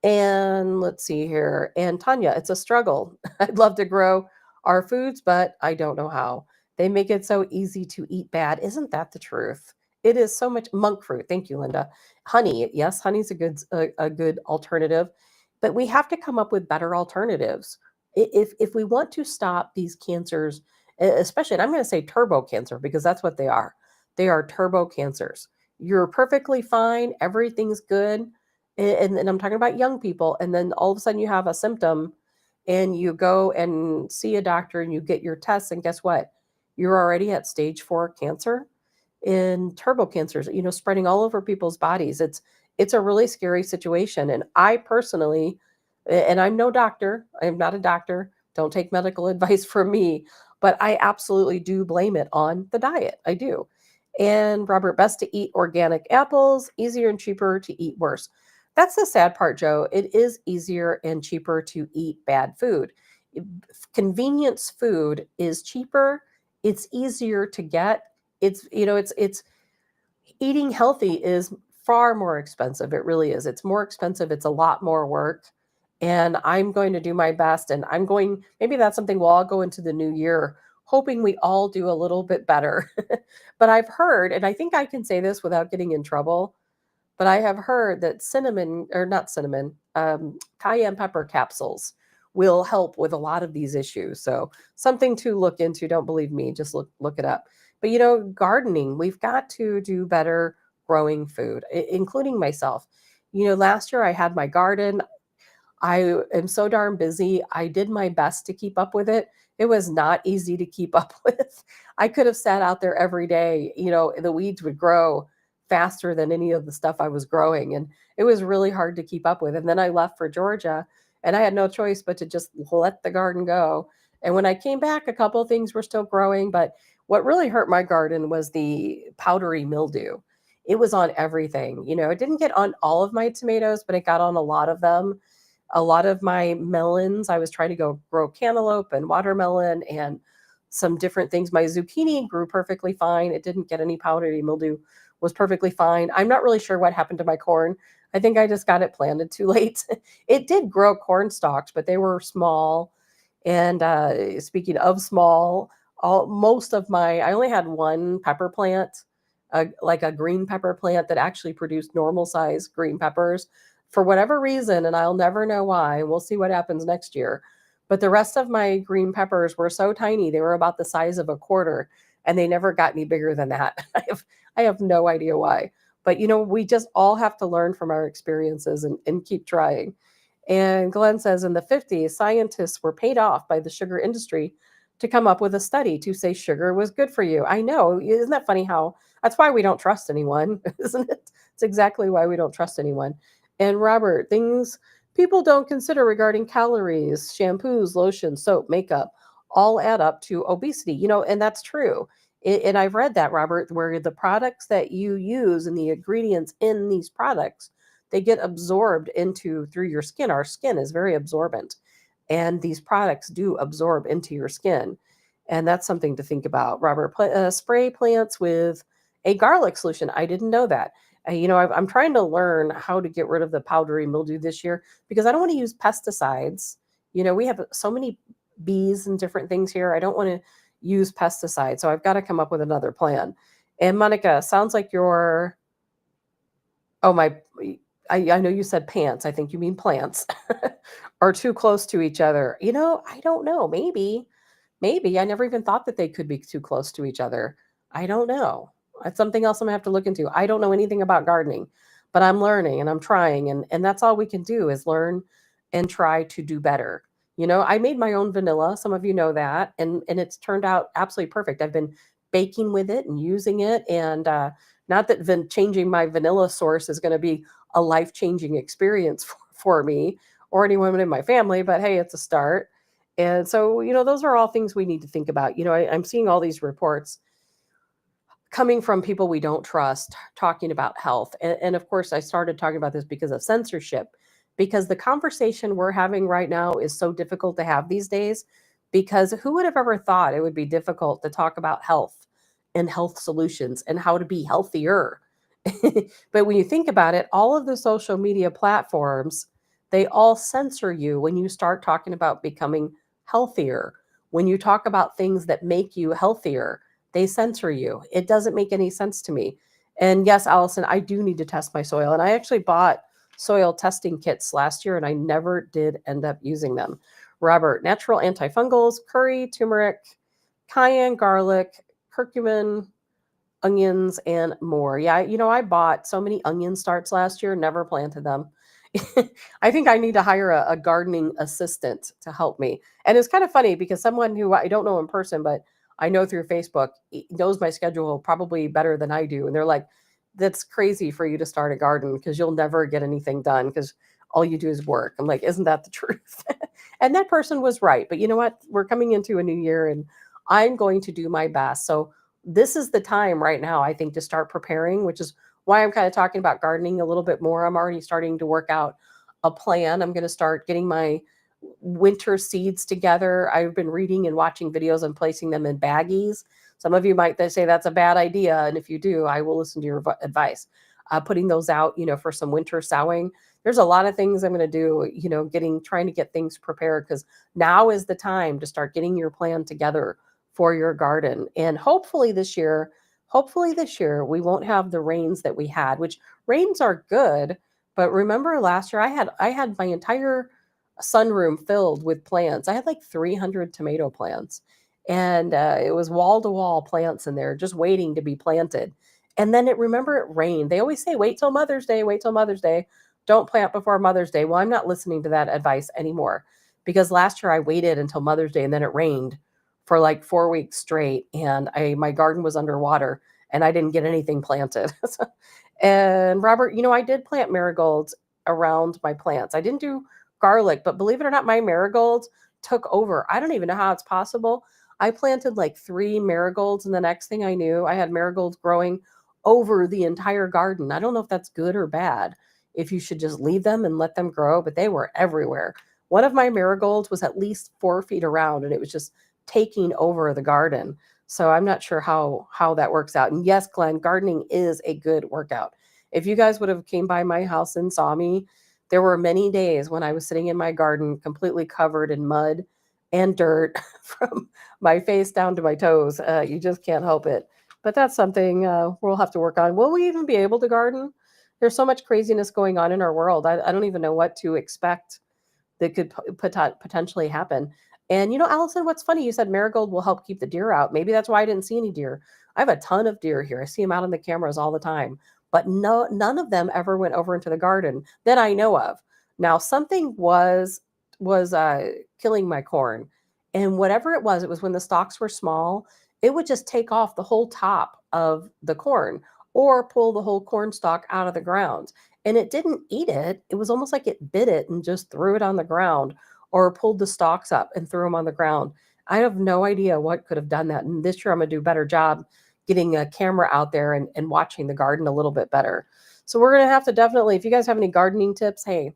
And let's see here. And Tanya, it's a struggle. I'd love to grow our foods, but I don't know how. They make it so easy to eat bad. Isn't that the truth? It is so much monk fruit. Thank you, Linda. Honey, yes, honey's a good alternative, but we have to come up with better alternatives. If we want to stop these cancers, especially, and I'm going to say turbo cancer because that's what they are. They are turbo cancers. You're perfectly fine. Everything's good, and I'm talking about young people, and then all of a sudden you have a symptom and you go and see a doctor and you get your tests, and guess what? You're already at stage 4 cancer in turbo cancers, spreading all over people's bodies. It's a really scary situation. And I personally, and I'm no doctor, I'm not a doctor, don't take medical advice from me, but I absolutely do blame it on the diet. I do. And Robert, best to eat organic apples, easier and cheaper to eat worse. That's the sad part, Joe. It is easier and cheaper to eat bad food. Convenience food is cheaper, it's easier to get. It's eating healthy is far more expensive. It really is. It's more expensive. It's a lot more work. And I'm going to do my best. And maybe that's something we'll all go into the new year, hoping we all do a little bit better. But I've heard, and I think I can say this without getting in trouble, but I have heard that cinnamon, or not cinnamon, cayenne pepper capsules will help with a lot of these issues. So something to look into. Don't believe me, just look it up. But gardening, we've got to do better growing food, including myself. Last year I had my garden. I am so darn busy. I did my best to keep up with it. It was not easy to keep up with. I could have sat out there every day. The weeds would grow faster than any of the stuff I was growing. And it was really hard to keep up with. And then I left for Georgia and I had no choice but to just let the garden go. And when I came back, a couple of things were still growing. But what really hurt my garden was the powdery mildew. It was on everything. It didn't get on all of my tomatoes, but it got on a lot of them. A lot of my melons, I was trying to go grow cantaloupe and watermelon and some different things. My zucchini grew perfectly fine. It didn't get any powdery mildew, was perfectly fine. I'm not really sure what happened to my corn. I think I just got it planted too late. It did grow corn stalks, but they were small. And speaking of small, I only had one pepper plant, like a green pepper plant that actually produced normal size green peppers for whatever reason, and I'll never know why. We'll see what happens next year. But the rest of my green peppers were so tiny, they were about the size of a quarter, and they never got any bigger than that. I have no idea why. But we just all have to learn from our experiences and keep trying. And Glenn says in the 50s, scientists were paid off by the sugar industry to come up with a study to say sugar was good for you. I know. Isn't that funny how that's why we don't trust anyone, isn't it? It's exactly why we don't trust anyone. And Robert, things people don't consider regarding calories, shampoos, lotion, soap, makeup, all add up to obesity, and that's true. And I've read that, Robert, where the products that you use and the ingredients in these products, they get absorbed into through your skin. Our skin is very absorbent, and these products do absorb into your skin. And that's something to think about. Robert, spray plants with a garlic solution. I didn't know that. I'm trying to learn how to get rid of the powdery mildew this year because I don't want to use pesticides. We have so many bees and different things here. I don't want to use pesticides. So I've got to come up with another plan. And Monica, sounds like you're, oh, I know you said pants. I think you mean plants are too close to each other. I don't know. Maybe I never even thought that they could be too close to each other. I don't know. That's something else I'm gonna have to look into. I don't know anything about gardening, but I'm learning and I'm trying, and that's all we can do is learn and try to do better. I made my own vanilla. Some of you know that, and it's turned out absolutely perfect. I've been baking with it and using it, and not that changing my vanilla source is going to be a life changing experience for me or anyone in my family, but hey, it's a start. And so, those are all things we need to think about. I'm seeing all these reports coming from people we don't trust talking about health. And of course, I started talking about this because of censorship, because the conversation we're having right now is so difficult to have these days. Because who would have ever thought it would be difficult to talk about health and health solutions and how to be healthier? But when you think about it, all of the social media platforms, they all censor you when you start talking about becoming healthier. When you talk about things that make you healthier, they censor you. It doesn't make any sense to me. And yes, Allison, I do need to test my soil. And I actually bought soil testing kits last year and I never did end up using them. Robert, natural antifungals, curry, turmeric, cayenne, garlic, curcumin, onions, and more. Yeah, I bought so many onion starts last year, never planted them. I think I need to hire a gardening assistant to help me. And it's kind of funny because someone who I don't know in person, but I know through Facebook knows my schedule probably better than I do. And they're like, that's crazy for you to start a garden because you'll never get anything done because all you do is work. I'm like, isn't that the truth? And that person was right. But you know what? We're coming into a new year and I'm going to do my best. So this is the time right now, I think, to start preparing, which is why I'm kind of talking about gardening a little bit more. I'm already starting to work out a plan. I'm going to start getting my winter seeds together. I've been reading and watching videos and placing them in baggies. Some of you might say that's a bad idea. And if you do, I will listen to your advice. Putting those out, for some winter sowing. There's a lot of things I'm going to do, trying to get things prepared because now is the time to start getting your plan together for your garden. And hopefully this year, we won't have the rains that we had, which rains are good. But remember last year I had my entire sunroom filled with plants. I had like 300 tomato plants and it was wall to wall plants in there just waiting to be planted. And then remember it rained. They always say, wait till Mother's Day, wait till Mother's Day. Don't plant before Mother's Day. Well, I'm not listening to that advice anymore because last year I waited until Mother's Day and then it rained for like 4 weeks straight. And my garden was underwater and I didn't get anything planted. And Robert, I did plant marigolds around my plants. I didn't do garlic, but believe it or not, my marigolds took over. I don't even know how it's possible. I planted like 3 marigolds and the next thing I knew, I had marigolds growing over the entire garden. I don't know if that's good or bad, if you should just leave them and let them grow, but they were everywhere. One of my marigolds was at least 4 feet around, and it was just taking over the garden. So I'm not sure how that works out. And yes, Glenn, gardening is a good workout. If you guys would have came by my house and saw me, there were many days when I was sitting in my garden completely covered in mud and dirt from my face down to my toes. You just can't help it. But that's something we'll have to work on. Will we even be able to garden? There's so much craziness going on in our world. I don't even know what to expect that could potentially happen. And Allison, what's funny? You said marigold will help keep the deer out. Maybe that's why I didn't see any deer. I have a ton of deer here. I see them out on the cameras all the time, but none of them ever went over into the garden that I know of. Now, something was killing my corn, and whatever it was when the stalks were small. It would just take off the whole top of the corn or pull the whole corn stalk out of the ground. And it didn't eat it. It was almost like it bit it and just threw it on the ground or pulled the stalks up and threw them on the ground. I have no idea what could have done that. And this year I'm going to do a better job getting a camera out there and watching the garden a little bit better. So we're going to have to definitely, if you guys have any gardening tips, hey,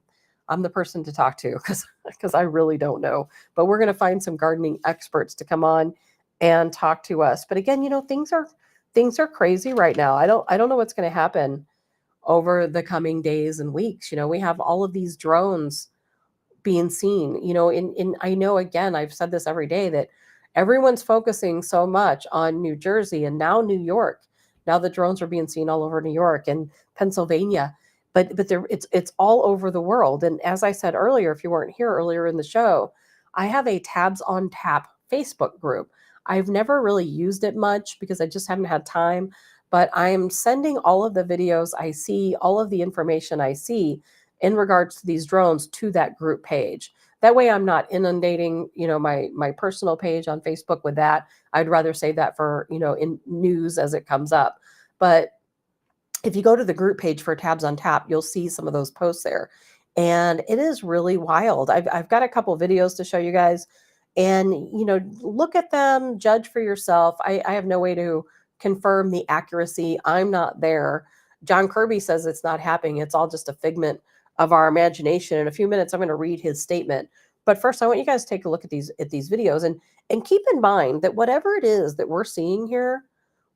I'm the person to talk to because I really don't know. But we're going to find some gardening experts to come on and talk to us. But again, things are crazy right now. I don't know what's going to happen over the coming days and weeks. We have all of these drones being seen, in I know, again, I've said this every day, that everyone's focusing so much on New Jersey and now New York. Now the drones are being seen all over New York and Pennsylvania, but it's all over the world. And as I said earlier, if you weren't here earlier in the show, I have a Tabs on Tap Facebook group. I've never really used it much because I just haven't had time, but I'm sending all of the videos I see, all of the information I see in regards to these drones to that group page. That way I'm not inundating, my personal page on Facebook with that. I'd rather save that for, in news as it comes up. But if you go to the group page for Tabs on Tap, you'll see some of those posts there. And it is really wild. I've got a couple videos to show you guys, and, look at them, judge for yourself. I have no way to confirm the accuracy. I'm not there. John Kirby says it's not happening. It's all just a figment of our imagination. In a few minutes, I'm going to read his statement. But first, I want you guys to take a look at these videos and keep in mind that whatever it is that we're seeing here,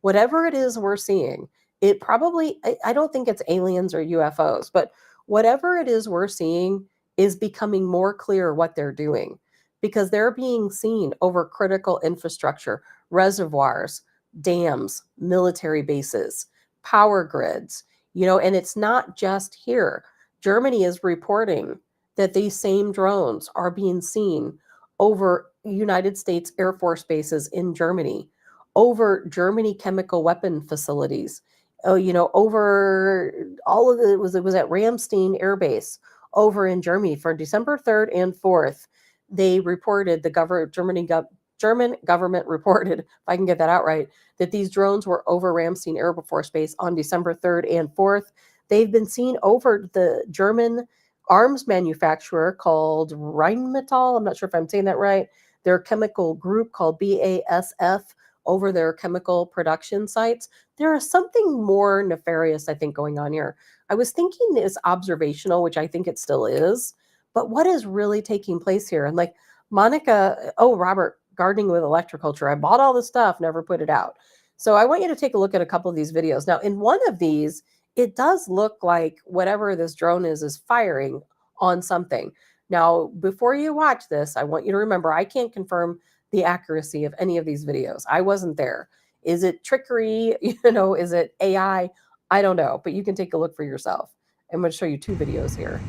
whatever it is we're seeing, it probably, I don't think it's aliens or UFOs, but whatever it is we're seeing is becoming more clear what they're doing, because they're being seen over critical infrastructure, reservoirs, dams, military bases, power grids, and it's not just here. Germany is reporting that these same drones are being seen over United States Air Force bases in Germany, over Germany chemical weapon facilities, over all of it was at Ramstein Air Base over in Germany for December 3rd and 4th. They reported, German government reported, if I can get that out right, that these drones were over Ramstein Air Force Base on December 3rd and 4th. They've been seen over the German arms manufacturer called Rheinmetall. I'm not sure if I'm saying that right. Their chemical group called BASF over their chemical production sites. There is something more nefarious, I think, going on here. I was thinking it's observational, which I think it still is, but what is really taking place here? And like Monica, Robert, gardening with electroculture. I bought all the stuff, never put it out. So I want you to take a look at a couple of these videos. Now, in one of these, it does look like whatever this drone is firing on something. Now, before you watch this, I want you to remember, I can't confirm the accuracy of any of these videos. I wasn't there. Is it trickery? Is it AI? I don't know, but you can take a look for yourself. I'm going to show you two videos here.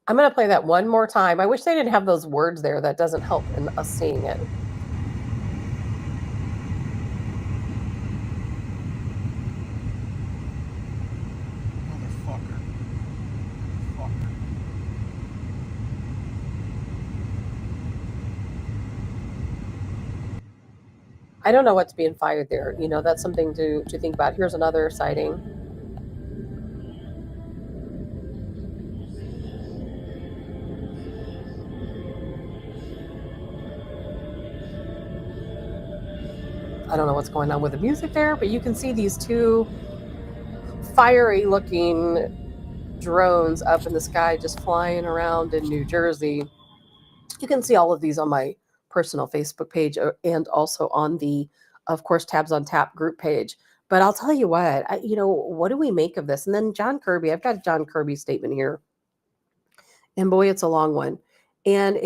I'm going to play that one more time. I wish they didn't have those words there. That doesn't help in us seeing it. I don't know what's being fired there. That's something to think about. Here's another sighting. I don't know what's going on with the music there, but you can see these two fiery looking drones up in the sky just flying around in New Jersey. You can see all of these on my personal Facebook page and also on the, of course, Tabs on Tap group page. But I'll tell you what, what do we make of this? And then John Kirby, I've got a John Kirby statement here. And boy, it's a long one. And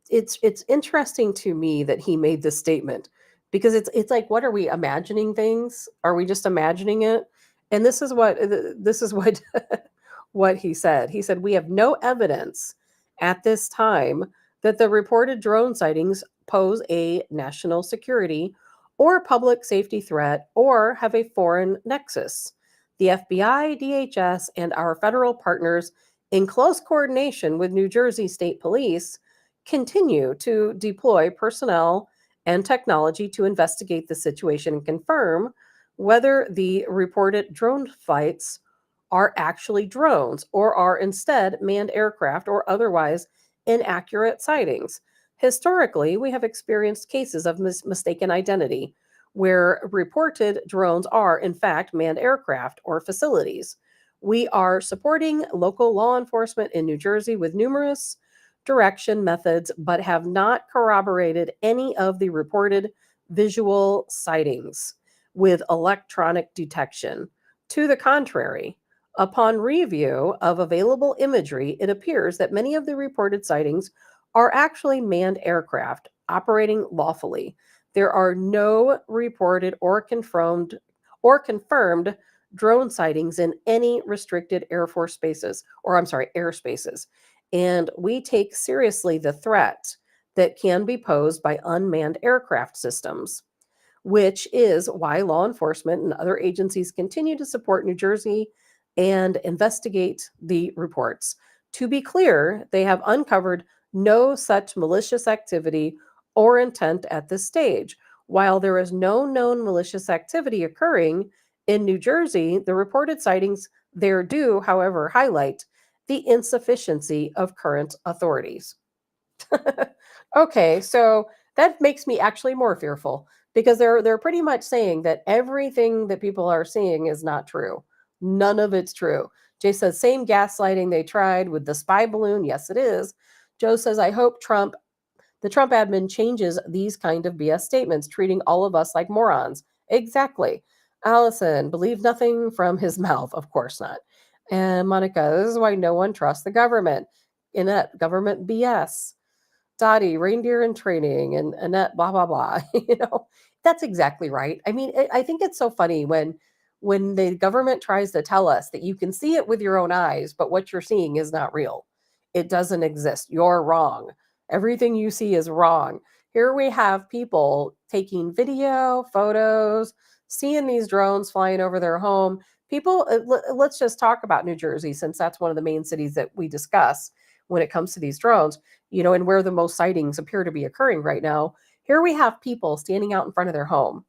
it's interesting to me that he made this statement because it's like, what are we imagining things? Are we just imagining it? And this is what what he said. He said, we have no evidence at this time that the reported drone sightings pose a national security or public safety threat or have a foreign nexus. The FBI, DHS, and our federal partners, in close coordination with New Jersey State Police, continue to deploy personnel and technology to investigate the situation and confirm whether the reported drone flights are actually drones or are instead manned aircraft or otherwise inaccurate sightings. Historically, we have experienced cases of mistaken identity where reported drones are, in fact, manned aircraft or facilities. We are supporting local law enforcement in New Jersey with numerous direction methods, but have not corroborated any of the reported visual sightings with electronic detection. To the contrary, upon review of available imagery, it appears that many of the reported sightings are actually manned aircraft operating lawfully. There are no reported or confirmed drone sightings in any restricted Air Force bases, or I'm sorry, airspaces. And we take seriously the threat that can be posed by unmanned aircraft systems, which is why law enforcement and other agencies continue to support New Jersey and investigate the reports. To be clear, they have uncovered no such malicious activity or intent at this stage. While there is no known malicious activity occurring in New Jersey, the reported sightings there do, however, highlight the insufficiency of current authorities. Okay, so that makes me actually more fearful because they're pretty much saying that everything that people are seeing is not true. None of it's true. Jay says same gaslighting they tried with the spy balloon. Yes, it is. Joe says I hope the Trump admin changes these kind of BS statements, treating all of us like morons. Exactly. Allison, believe nothing from his mouth. Of course not. And Monica, this is why no one trusts the government. Inept government BS. Dottie, reindeer in training, and Annette, blah blah blah. That's exactly right. I mean, I think it's so funny when the government tries to tell us that you can see it with your own eyes, but what you're seeing is not real. It doesn't exist. You're wrong. Everything you see is wrong. Here we have people taking video, photos, seeing these drones flying over their home. People, let's just talk about New Jersey, since that's one of the main cities that we discuss when it comes to these drones, and where the most sightings appear to be occurring right now. Here we have people standing out in front of their home,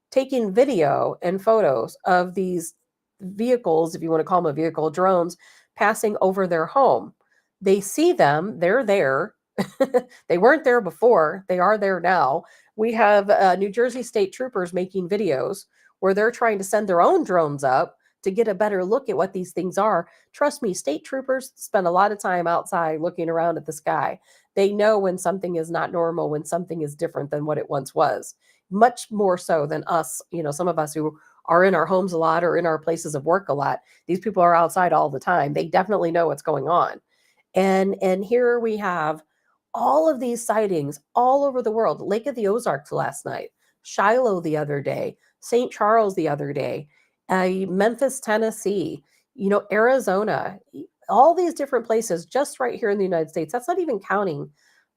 taking video and photos of these vehicles, if you want to call them a vehicle, drones passing over their home. They see them, they're there. They weren't there before, they are there now. We have New Jersey state troopers making videos where they're trying to send their own drones up to get a better look at what these things are. Trust me, state troopers spend a lot of time outside looking around at the sky. They know when something is not normal, when something is different than what it once was, much more so than us, some of us who are in our homes a lot or in our places of work a lot. These people are outside all the time. They definitely know what's going on. And here we have all of these sightings all over the world. Lake of the Ozarks last night, Shiloh the other day, St. Charles the other day, Memphis, Tennessee, Arizona, all these different places just right here in the United States. That's not even counting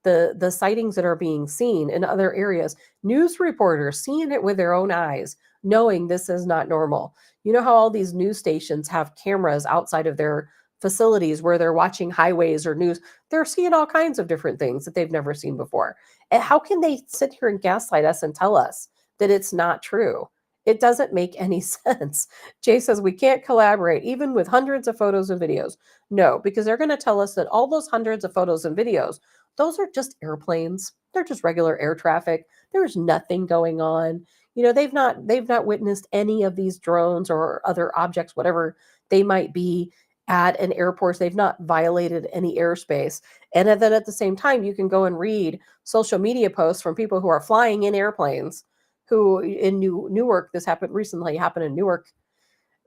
the sightings that are being seen in other areas. News reporters seeing it with their own eyes, knowing this is not normal. You know how all these news stations have cameras outside of their facilities where they're watching highways or news. They're seeing all kinds of different things that they've never seen before. And how can they sit here and gaslight us and tell us that it's not true. It doesn't make any sense. Jay says we can't collaborate even with hundreds of photos and videos. No, because they're going to tell us that all those hundreds of photos and videos, those are just airplanes. They're just regular air traffic. There's nothing going on. They've not witnessed any of these drones or other objects, whatever they might be, at an airport. They've not violated any airspace. And then at the same time, you can go and read social media posts from people who are flying in airplanes, who in Newark, this happened in Newark,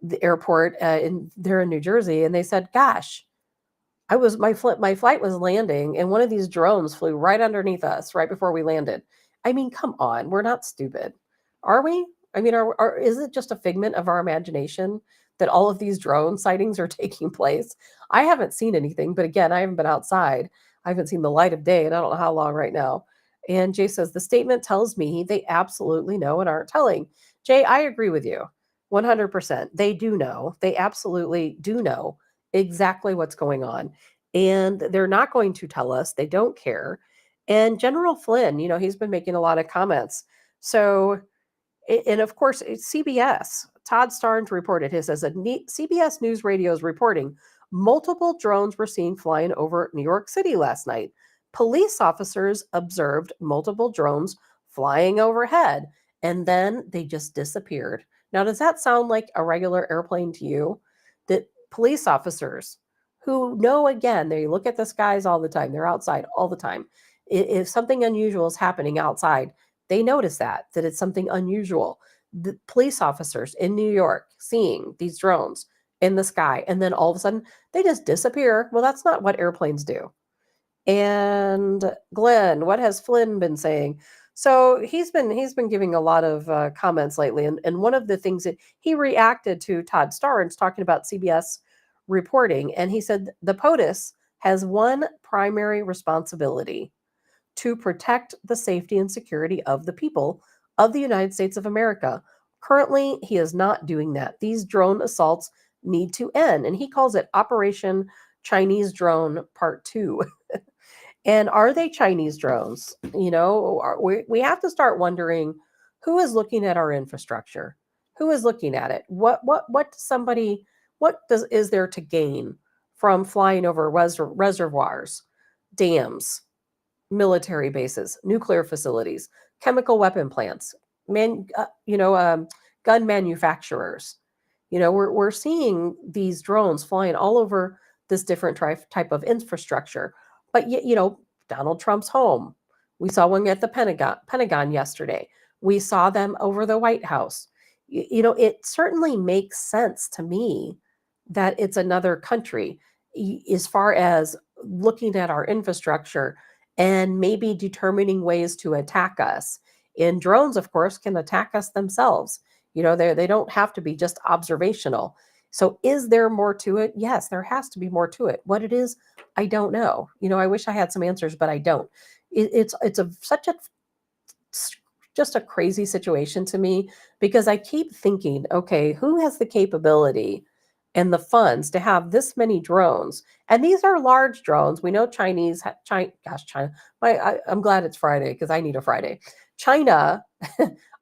the airport, they're in New Jersey, and they said, "Gosh, my flight was landing, and one of these drones flew right underneath us right before we landed." I mean, come on, we're not stupid, are we? I mean, is it just a figment of our imagination that all of these drone sightings are taking place? I haven't seen anything, but again, I haven't been outside. I haven't seen the light of day, and I don't know how long right now. And Jay says the statement tells me they absolutely know and aren't telling. Jay, I agree with you 100%. They do know. They absolutely do know exactly what's going on. And they're not going to tell us. They don't care. And General Flynn, he's been making a lot of comments. So, and of course, it's CBS. Todd Starnes reported, he says, CBS News Radio is reporting multiple drones were seen flying over New York City last night. Police officers observed multiple drones flying overhead, and then they just disappeared. Now, does that sound like a regular airplane to you? That police officers who know, again, they look at the skies all the time, they're outside all the time. If something unusual is happening outside, they notice that it's something unusual. The police officers in New York seeing these drones in the sky, and then all of a sudden they just disappear. Well, that's not what airplanes do. And Glenn, what has Flynn been saying? So he's been giving a lot of comments lately, and one of the things that he reacted to Todd Starnes talking about CBS reporting, and he said the POTUS has one primary responsibility: to protect the safety and security of the people of the United States of America. Currently, he is not doing that. These drone assaults need to end, and he calls it Operation Chinese Drone Part 2. And are they Chinese drones? We have to start wondering who is looking at our infrastructure, who is looking at it. Is there to gain from flying over reservoirs, dams, military bases, nuclear facilities, chemical weapon plants, gun manufacturers? We're seeing these drones flying all over this different type of infrastructure. But yet, Donald Trump's home. We saw one at the Pentagon yesterday. We saw them over the White House. It certainly makes sense to me that it's another country as far as looking at our infrastructure and maybe determining ways to attack us. And drones, of course, can attack us themselves. They don't have to be just observational. So is there more to it? Yes, there has to be more to it. What it is, I don't know. I wish I had some answers, but I don't. It's just a crazy situation to me, because I keep thinking, okay, who has the capability and the funds to have this many drones? And these are large drones. We know China. I'm glad it's Friday because I need a Friday. China,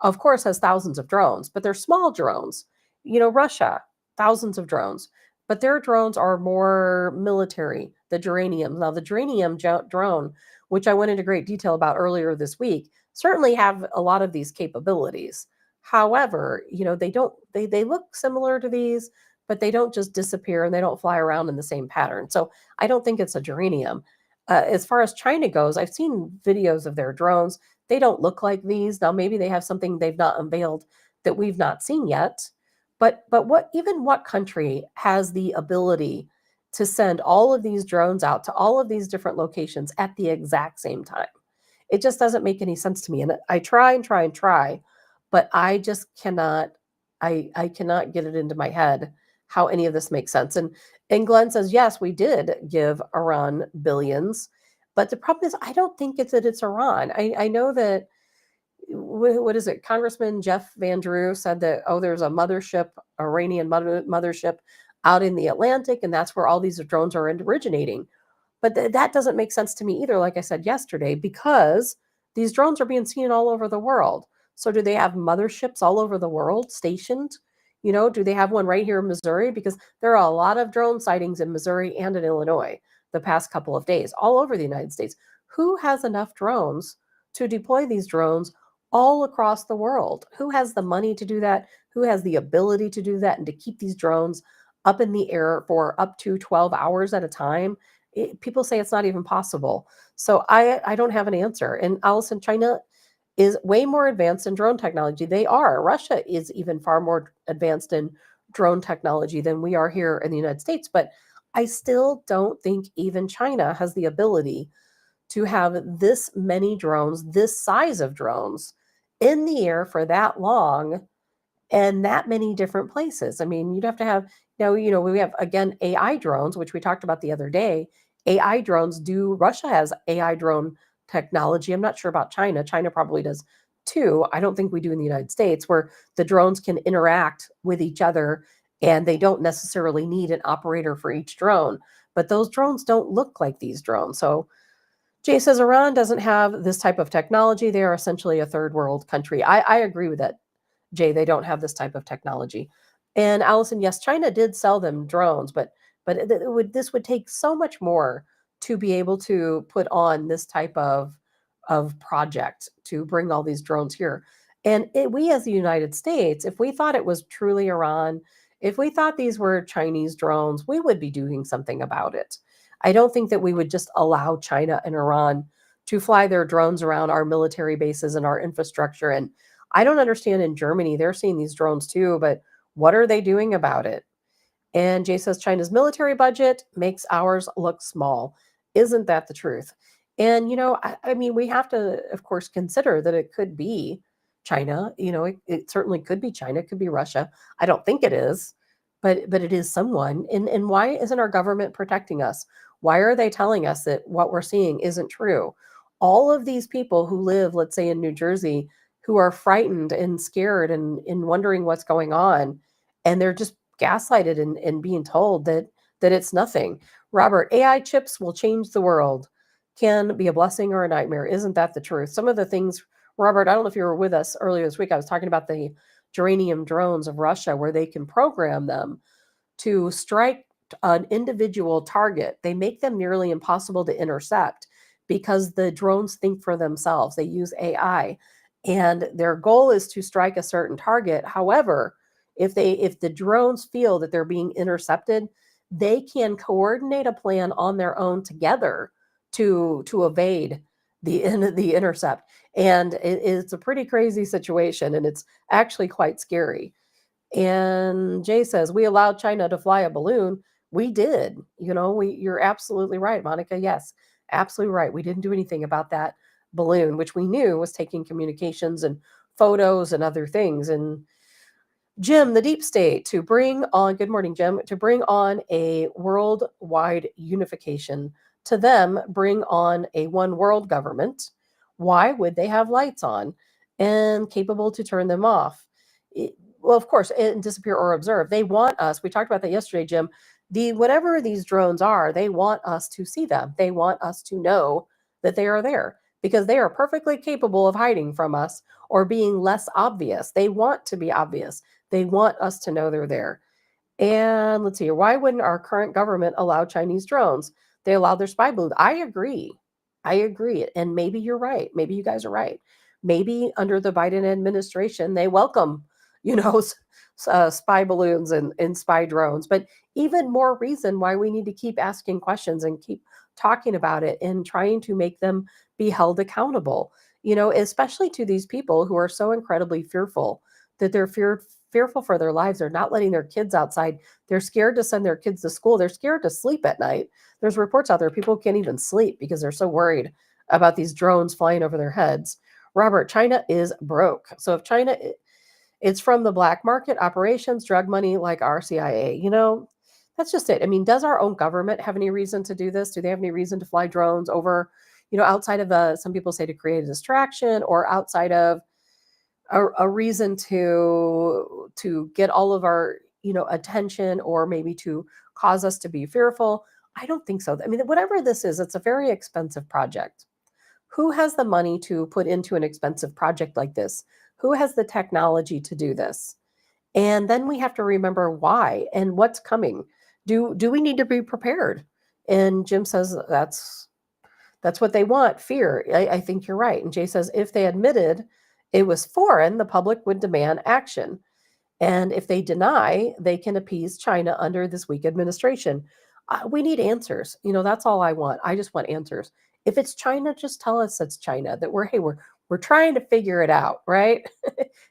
of course, has thousands of drones, but they're small drones. Russia, thousands of drones, but their drones are more military. The geranium. Now, the geranium drone, which I went into great detail about earlier this week, certainly have a lot of these capabilities. However, they look similar to these, but they don't just disappear and they don't fly around in the same pattern. So I don't think it's a geranium. As far as China goes, I've seen videos of their drones. They don't look like these. Now, maybe they have something they've not unveiled that we've not seen yet. But what country has the ability to send all of these drones out to all of these different locations at the exact same time? It just doesn't make any sense to me. And I try and try and try, but I just cannot, I cannot get it into my head how any of this makes sense. And Glenn says, yes, we did give Iran billions, but the problem is, I don't think it's Iran. I know that, what is it? Congressman Jeff Van Drew said that, there's a mothership, Iranian mothership out in the Atlantic, and that's where all these drones are originating. But that doesn't make sense to me either, like I said yesterday, because these drones are being seen all over the world. So do they have motherships all over the world stationed? Do they have one right here in Missouri? Because there are a lot of drone sightings in Missouri and in Illinois the past couple of days, all over the United States. Who has enough drones to deploy these drones all across the world? Who has the money to do that? Who has the ability to do that and to keep these drones up in the air for up to 12 hours at a time? People say it's not even possible. So I don't have an answer. And Allison, China is way more advanced in drone technology. They are. Russia is even far more advanced in drone technology than we are here in the United States. But I still don't think even China has the ability to have this many drones, this size of drones in the air for that long and that many different places. I mean, you'd have to have now, we have again AI drones, which we talked about the other day. AI drones do Russia has AI drone technology. I'm not sure about China. China probably does too. I don't think we do in the United States, where the drones can interact with each other and they don't necessarily need an operator for each drone. But those drones don't look like these drones. So Jay says Iran doesn't have this type of technology. They are essentially a third world country. I agree with that, Jay. They don't have this type of technology. And Allison, yes, China did sell them drones, but this would take so much more to be able to put on this type of project to bring all these drones here. And we as the United States, if we thought it was truly Iran, if we thought these were Chinese drones, we would be doing something about it. I don't think that we would just allow China and Iran to fly their drones around our military bases and our infrastructure. And I don't understand in Germany, they're seeing these drones too, but what are they doing about it? And Jay says China's military budget makes ours look small. Isn't that the truth? And, I mean, we have to, of course, consider that it could be China. It certainly could be China, it could be Russia. I don't think it is, but it is someone. And why isn't our government protecting us? Why are they telling us that what we're seeing isn't true? All of these people who live, let's say, in New Jersey, who are frightened and scared and wondering what's going on, and they're just gaslighted and being told that it's nothing. Robert, AI chips will change the world. Can be a blessing or a nightmare. Isn't that the truth? Some of the things, Robert, I don't know if you were with us earlier this week. I was talking about the geranium drones of Russia, where they can program them to strike an individual target. They make them nearly impossible to intercept because the drones think for themselves. They use AI, and their goal is to strike a certain target. However, if the drones feel that they're being intercepted, they can coordinate a plan on their own together to evade the intercept. And it's a pretty crazy situation, and it's actually quite scary. And Jay says, we allowed China to fly a balloon. We did. You're absolutely right, Monica. Yes, absolutely right. We didn't do anything about that balloon, which we knew was taking communications and photos and other things. And Jim, the deep state, to bring on, good morning, Jim, to bring on a worldwide unification, to them, bring on a one world government. Why would they have lights on and capable to turn them off? Well, of course, and disappear or observe. They want us, we talked about that yesterday, Jim. Whatever these drones are, they want us to see them. They want us to know that they are there because they are perfectly capable of hiding from us or being less obvious. They want to be obvious. They want us to know they're there. And let's see here. Why wouldn't our current government allow Chinese drones? They allow their spy balloons. I agree. I agree. And maybe you're right. Maybe you guys are right. Maybe under the Biden administration, they welcome, spy balloons and spy drones. But even more reason why we need to keep asking questions and keep talking about it and trying to make them be held accountable, especially to these people who are so incredibly fearful that they're fearful for their lives. They're not letting their kids outside. They're scared to send their kids to school. They're scared to sleep at night. There's reports out there people can't even sleep because they're so worried about these drones flying over their heads. Robert, China is broke. So if China, it's from the black market operations, drug money like our CIA. That's just it. I mean, does our own government have any reason to do this? Do they have any reason to fly drones over, outside of some people say to create a distraction, or outside of a reason to get all of our attention, or maybe to cause us to be fearful? I don't think so. I mean, whatever this is, it's a very expensive project. Who has the money to put into an expensive project like this? Who has the technology to do this? And then we have to remember why and what's coming. Do we need to be prepared? And Jim says that's what they want, fear. I think you're right. And Jay says if they admitted it was foreign, the public would demand action. And if they deny, they can appease China under this weak administration. We need answers. That's all I want. I just want answers. If it's China, just tell us it's China. That we're trying to figure it out, right?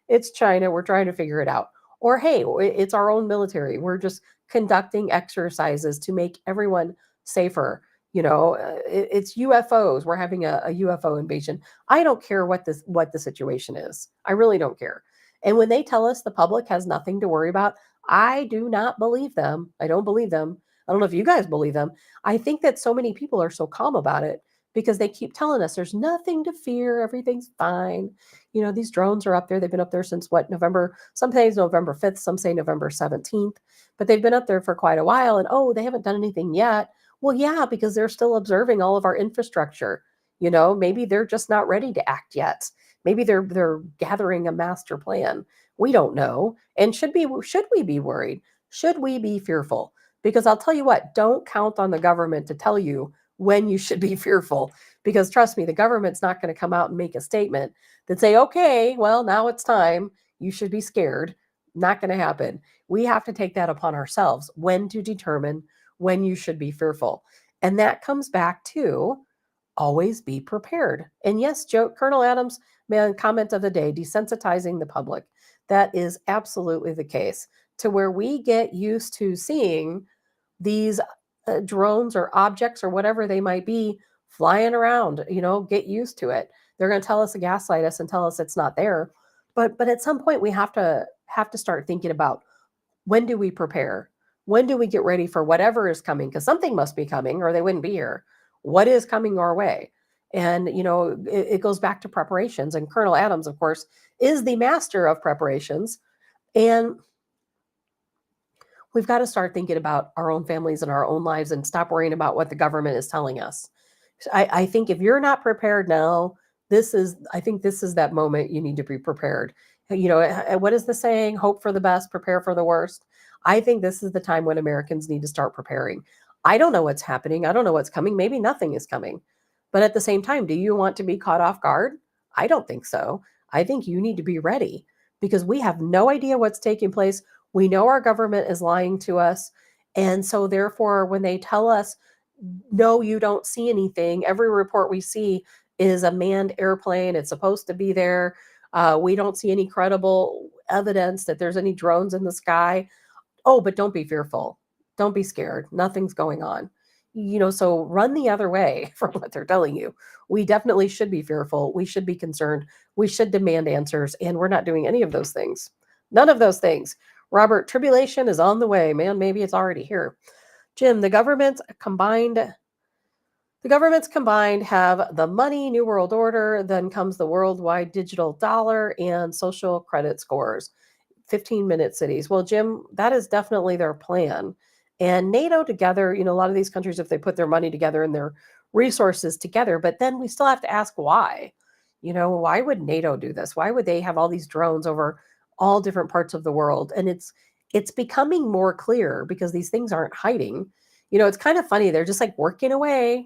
It's China. We're trying to figure it out. Or hey, it's our own military. We're just conducting exercises to make everyone safer. It's UFOs. We're having a UFO invasion. I don't care what the situation is. I really don't care. And when they tell us the public has nothing to worry about, I do not believe them. I don't believe them. I don't know if you guys believe them. I think that so many people are so calm about it because they keep telling us there's nothing to fear. Everything's fine. These drones are up there. They've been up there since what, November? Some say November 5th, some say November 17th, but they've been up there for quite a while. And they haven't done anything yet. Well, yeah, because they're still observing all of our infrastructure. Maybe they're just not ready to act yet. Maybe they're gathering a master plan. We don't know. And should we be worried? Should we be fearful? Because I'll tell you what, don't count on the government to tell you when you should be fearful. Because trust me, the government's not going to come out and make a statement that say, okay, well, now it's time. You should be scared. Not going to happen. We have to take that upon ourselves when to determine when you should be fearful. And that comes back to always be prepared. And yes, Colonel Adams, comment of the day, desensitizing the public. That is absolutely the case, to where we get used to seeing these drones or objects or whatever they might be flying around. Get used to it. They're going to tell us, gaslight us, and tell us it's not there. But at some point we have to start thinking about, when do we prepare? When do we get ready for whatever is coming? Because something must be coming or they wouldn't be here. What is coming our way? And, it goes back to preparations. And Colonel Adams, of course, is the master of preparations. And we've got to start thinking about our own families and our own lives and stop worrying about what the government is telling us. I think if you're not prepared now, I think this is that moment you need to be prepared. What is the saying? Hope for the best, prepare for the worst. I think this is the time when Americans need to start preparing. I don't know what's happening. I don't know what's coming. Maybe nothing is coming. But at the same time, do you want to be caught off guard? I don't think so. I think you need to be ready because we have no idea what's taking place. We know our government is lying to us. And so therefore, when they tell us, no, you don't see anything, every report we see is a manned airplane. It's supposed to be there. We don't see any credible evidence that there's any drones in the sky. Oh, but don't be fearful. Don't be scared. Nothing's going on. So run the other way from what they're telling you. We definitely should be fearful. We should be concerned. We should demand answers. And we're not doing any of those things. None of those things. Robert, tribulation is on the way. Man, maybe it's already here. Jim, the governments combined have the money, New World Order, then comes the worldwide digital dollar and social credit scores. 15-minute cities. Well, Jim, that is definitely their plan. And NATO together, a lot of these countries, if they put their money together and their resources together, but then we still have to ask why. Why would NATO do this? Why would they have all these drones over all different parts of the world? And it's becoming more clear because these things aren't hiding. It's kind of funny. They're just like working away,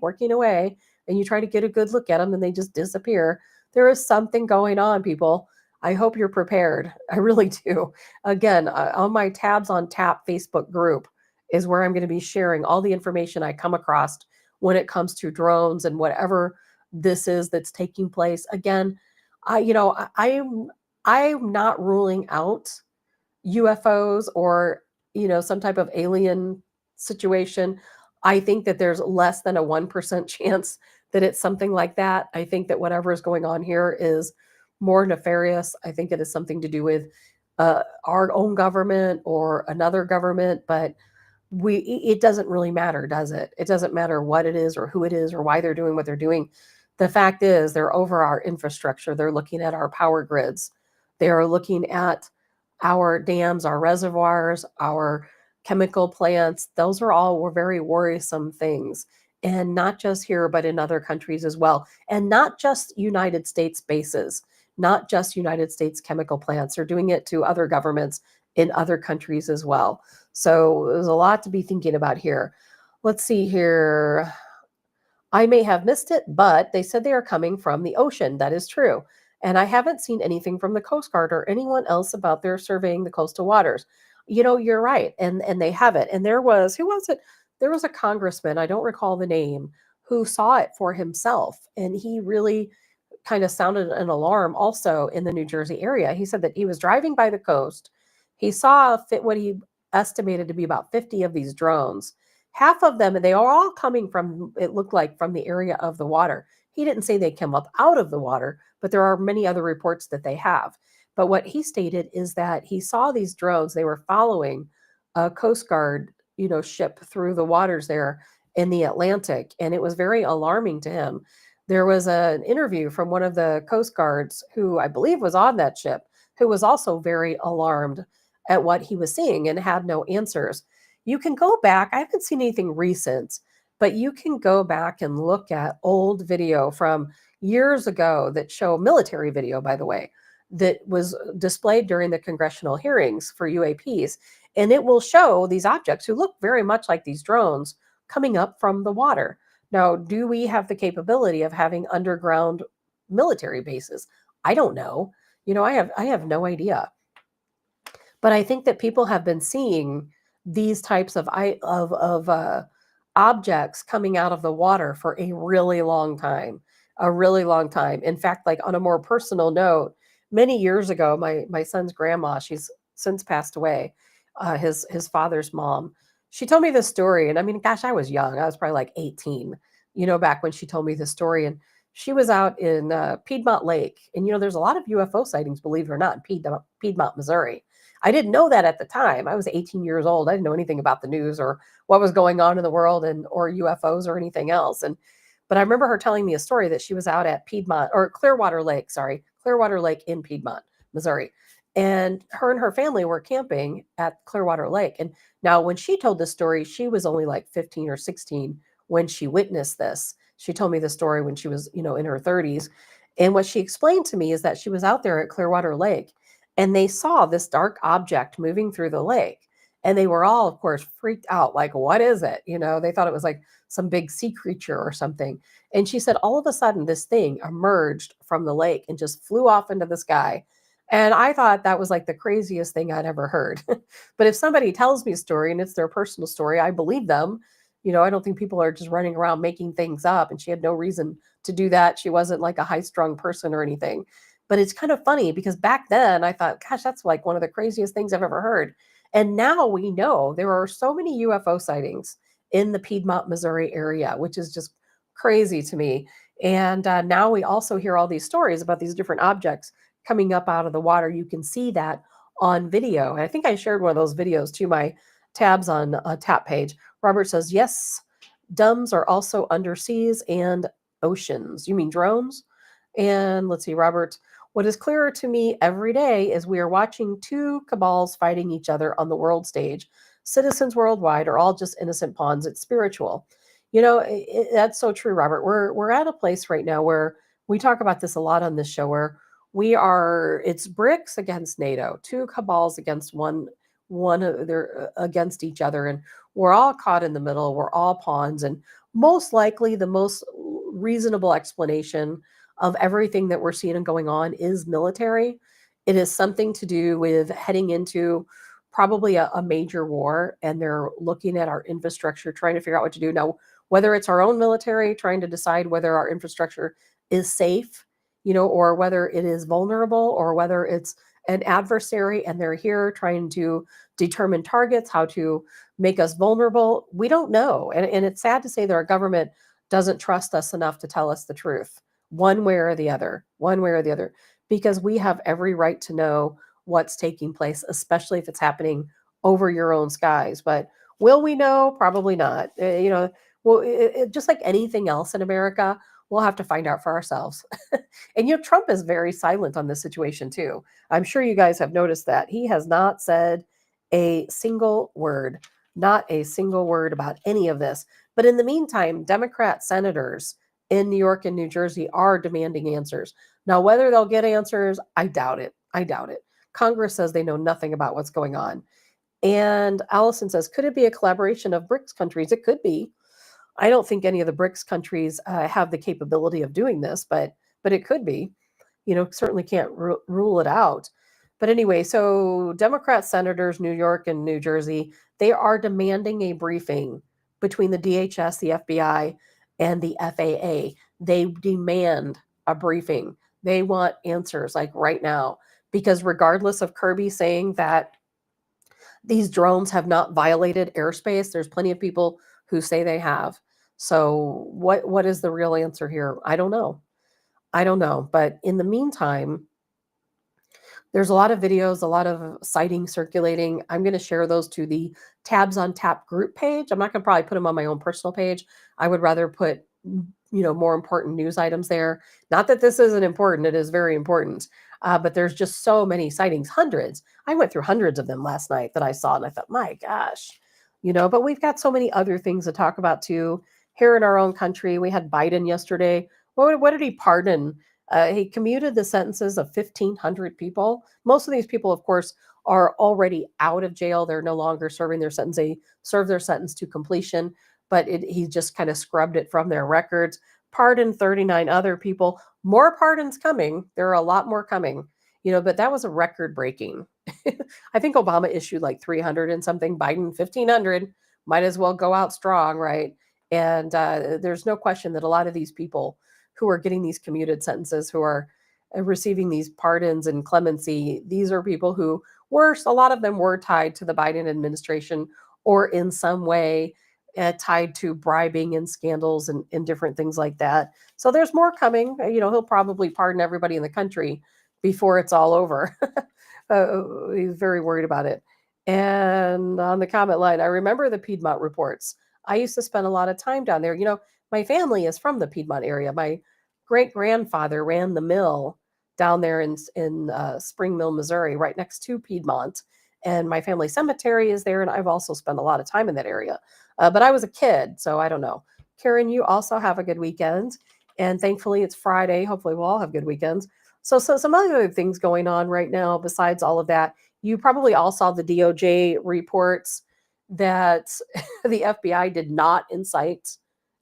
and you try to get a good look at them and they just disappear. There is something going on, people. I hope you're prepared. I really do. Again, on my Tabs on Tap Facebook group is where I'm going to be sharing all the information I come across when it comes to drones and whatever this is that's taking place. Again, I'm not ruling out UFOs or some type of alien situation. I think that there's less than a 1% chance that it's something like that. I think that whatever is going on here is more nefarious. I think it has something to do with our own government or another government, but it doesn't really matter, does it? It doesn't matter what it is or who it is or why they're doing what they're doing. The fact is they're over our infrastructure. They're looking at our power grids. They are looking at our dams, our reservoirs, our chemical plants. Those are all very worrisome things. And not just here, but in other countries as well. And not just United States bases. not just United States chemical plants. They're doing it to other governments in other countries as well. So there's a lot to be thinking about here. Let's see here. I may have missed it, but they said they are coming from the ocean. That is true. And I haven't seen anything from the Coast Guard or anyone else about their surveying the coastal waters. You're right. And they haven't. And there was, who was it? There was a congressman, I don't recall the name, who saw it for himself. And he really kind of sounded an alarm also in the New Jersey area. He said that he was driving by the coast. He saw what he estimated to be about 50 of these drones. Half of them, and they are all coming from, it looked like, from the area of the water. He didn't say they came up out of the water, but there are many other reports that they have. But what he stated is that he saw these drones, they were following a Coast Guard, ship through the waters there in the Atlantic, and it was very alarming to him. There was an interview from one of the Coast Guards who I believe was on that ship, who was also very alarmed at what he was seeing and had no answers. You can go back, I haven't seen anything recent, but you can go back and look at old video from years ago that show military video, by the way, that was displayed during the congressional hearings for UAPs. And it will show these objects who look very much like these drones coming up from the water. Now, do we have the capability of having underground military bases? I don't know. I have no idea. But I think that people have been seeing these types of objects coming out of the water for a really long time, a really long time. In fact, like on a more personal note, many years ago, my son's grandma, she's since passed away, his father's mom. She told me this story, and I mean, gosh, I was young. I was probably like 18, back when she told me this story. And she was out in Piedmont Lake, and there's a lot of UFO sightings, believe it or not, in Piedmont, Missouri. I didn't know that at the time. I was 18 years old. I didn't know anything about the news or what was going on in the world or UFOs or anything else. But I remember her telling me a story that she was out at Piedmont or Clearwater Lake in Piedmont, Missouri. And her family were camping at Clearwater Lake. And now when she told this story, she was only like 15 or 16 when she witnessed this. She told me the story when she was, in her 30s. And what she explained to me is that she was out there at Clearwater Lake and they saw this dark object moving through the lake. And they were all, of course, freaked out. Like, what is it? They thought it was like some big sea creature or something. And she said, all of a sudden, this thing emerged from the lake and just flew off into the sky. And I thought that was like the craziest thing I'd ever heard. But if somebody tells me a story and it's their personal story, I believe them. I don't think people are just running around making things up. And she had no reason to do that. She wasn't like a high strung person or anything. But it's kind of funny because back then I thought, gosh, that's like one of the craziest things I've ever heard. And now we know there are so many UFO sightings in the Piedmont, Missouri area, which is just crazy to me. And now we also hear all these stories about these different objects coming up out of the water. You can see that on video. And I think I shared one of those videos to my tabs on a tap page. Robert says, yes, DUMs are also underseas and oceans. You mean drones? And let's see, Robert, what is clearer to me every day is we are watching two cabals fighting each other on the world stage. Citizens worldwide are all just innocent pawns. It's spiritual. That's so true, Robert. We're at a place right now where we talk about this a lot on this show where it's BRICS against NATO, two cabals against one they're against each other, and we're all caught in the middle. We're all pawns, and most likely the most reasonable explanation of everything that we're seeing and going on is military. It is something to do with heading into probably a major war, and they're looking at our infrastructure, trying to figure out what to do. Now, whether it's our own military trying to decide whether our infrastructure is safe, or whether it is vulnerable, or whether it's an adversary and they're here trying to determine targets, how to make us vulnerable, we don't know. And it's sad to say that our government doesn't trust us enough to tell us the truth one way or the other, because we have every right to know what's taking place, especially if it's happening over your own skies. But will we know? Probably not. Just like anything else in America, we'll have to find out for ourselves. And Trump is very silent on this situation too. I'm sure you guys have noticed that. He has not said a single word, not a single word about any of this. But in the meantime, Democrat senators in New York and New Jersey are demanding answers. Now, whether they'll get answers, I doubt it. I doubt it. Congress says they know nothing about what's going on. And Allison says, could it be a collaboration of BRICS countries? It could be. I don't think any of the BRICS countries have the capability of doing this, but it could be. Certainly can't rule it out. But anyway, so Democrat senators, New York and New Jersey, they are demanding a briefing between the DHS, the FBI, and the FAA. They demand a briefing. They want answers like right now, because regardless of Kirby saying that these drones have not violated airspace, there's plenty of people who say they have. So what is the real answer here? I don't know. I don't know. But in the meantime, there's a lot of videos, a lot of sightings circulating. I'm going to share those to the Tabs on Tap group page. I'm not going to probably put them on my own personal page. I would rather put, more important news items there. Not that this isn't important. It is very important. But there's just so many sightings, hundreds. I went through hundreds of them last night that I saw, and I thought, my gosh, but we've got so many other things to talk about too. Here in our own country, we had Biden yesterday. What did he pardon? He commuted the sentences of 1,500 people. Most of these people, of course, are already out of jail. They're no longer serving their sentence. They serve their sentence to completion, but he just kind of scrubbed it from their records. Pardoned 39 other people. More pardons coming. There are a lot more coming. But that was a record breaking. I think Obama issued like 300 and something. Biden 1,500. Might as well go out strong, right? And there's no question that a lot of these people who are getting these commuted sentences, who are receiving these pardons and clemency, these are people who a lot of them were tied to the Biden administration or in some way tied to bribing and scandals and different things like that. So there's more coming. He'll probably pardon everybody in the country before it's all over. He's very worried about it. And on the comment line, I remember the Piedmont reports. I used to spend a lot of time down there. My family is from the Piedmont area. My great-grandfather ran the mill down there in Spring Mill, Missouri, right next to Piedmont. And my family cemetery is there, and I've also spent a lot of time in that area. But I was a kid, so I don't know. Karen, you also have a good weekend. And thankfully, it's Friday. Hopefully, we'll all have good weekends. So some other things going on right now besides all of that. You probably all saw the DOJ reports that the FBI did not incite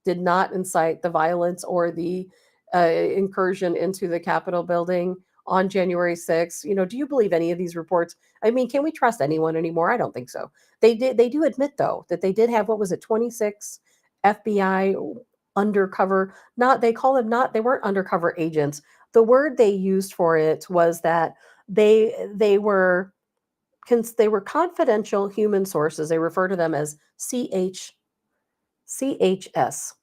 the violence or the incursion into the Capitol building on January 6th. Do you believe any of these reports? I mean, can we trust anyone anymore? I don't think so. They do admit, though, that they did have, 26 FBI undercover, they weren't undercover agents. The word they used for it was that they were confidential human sources. They refer to them as CHS,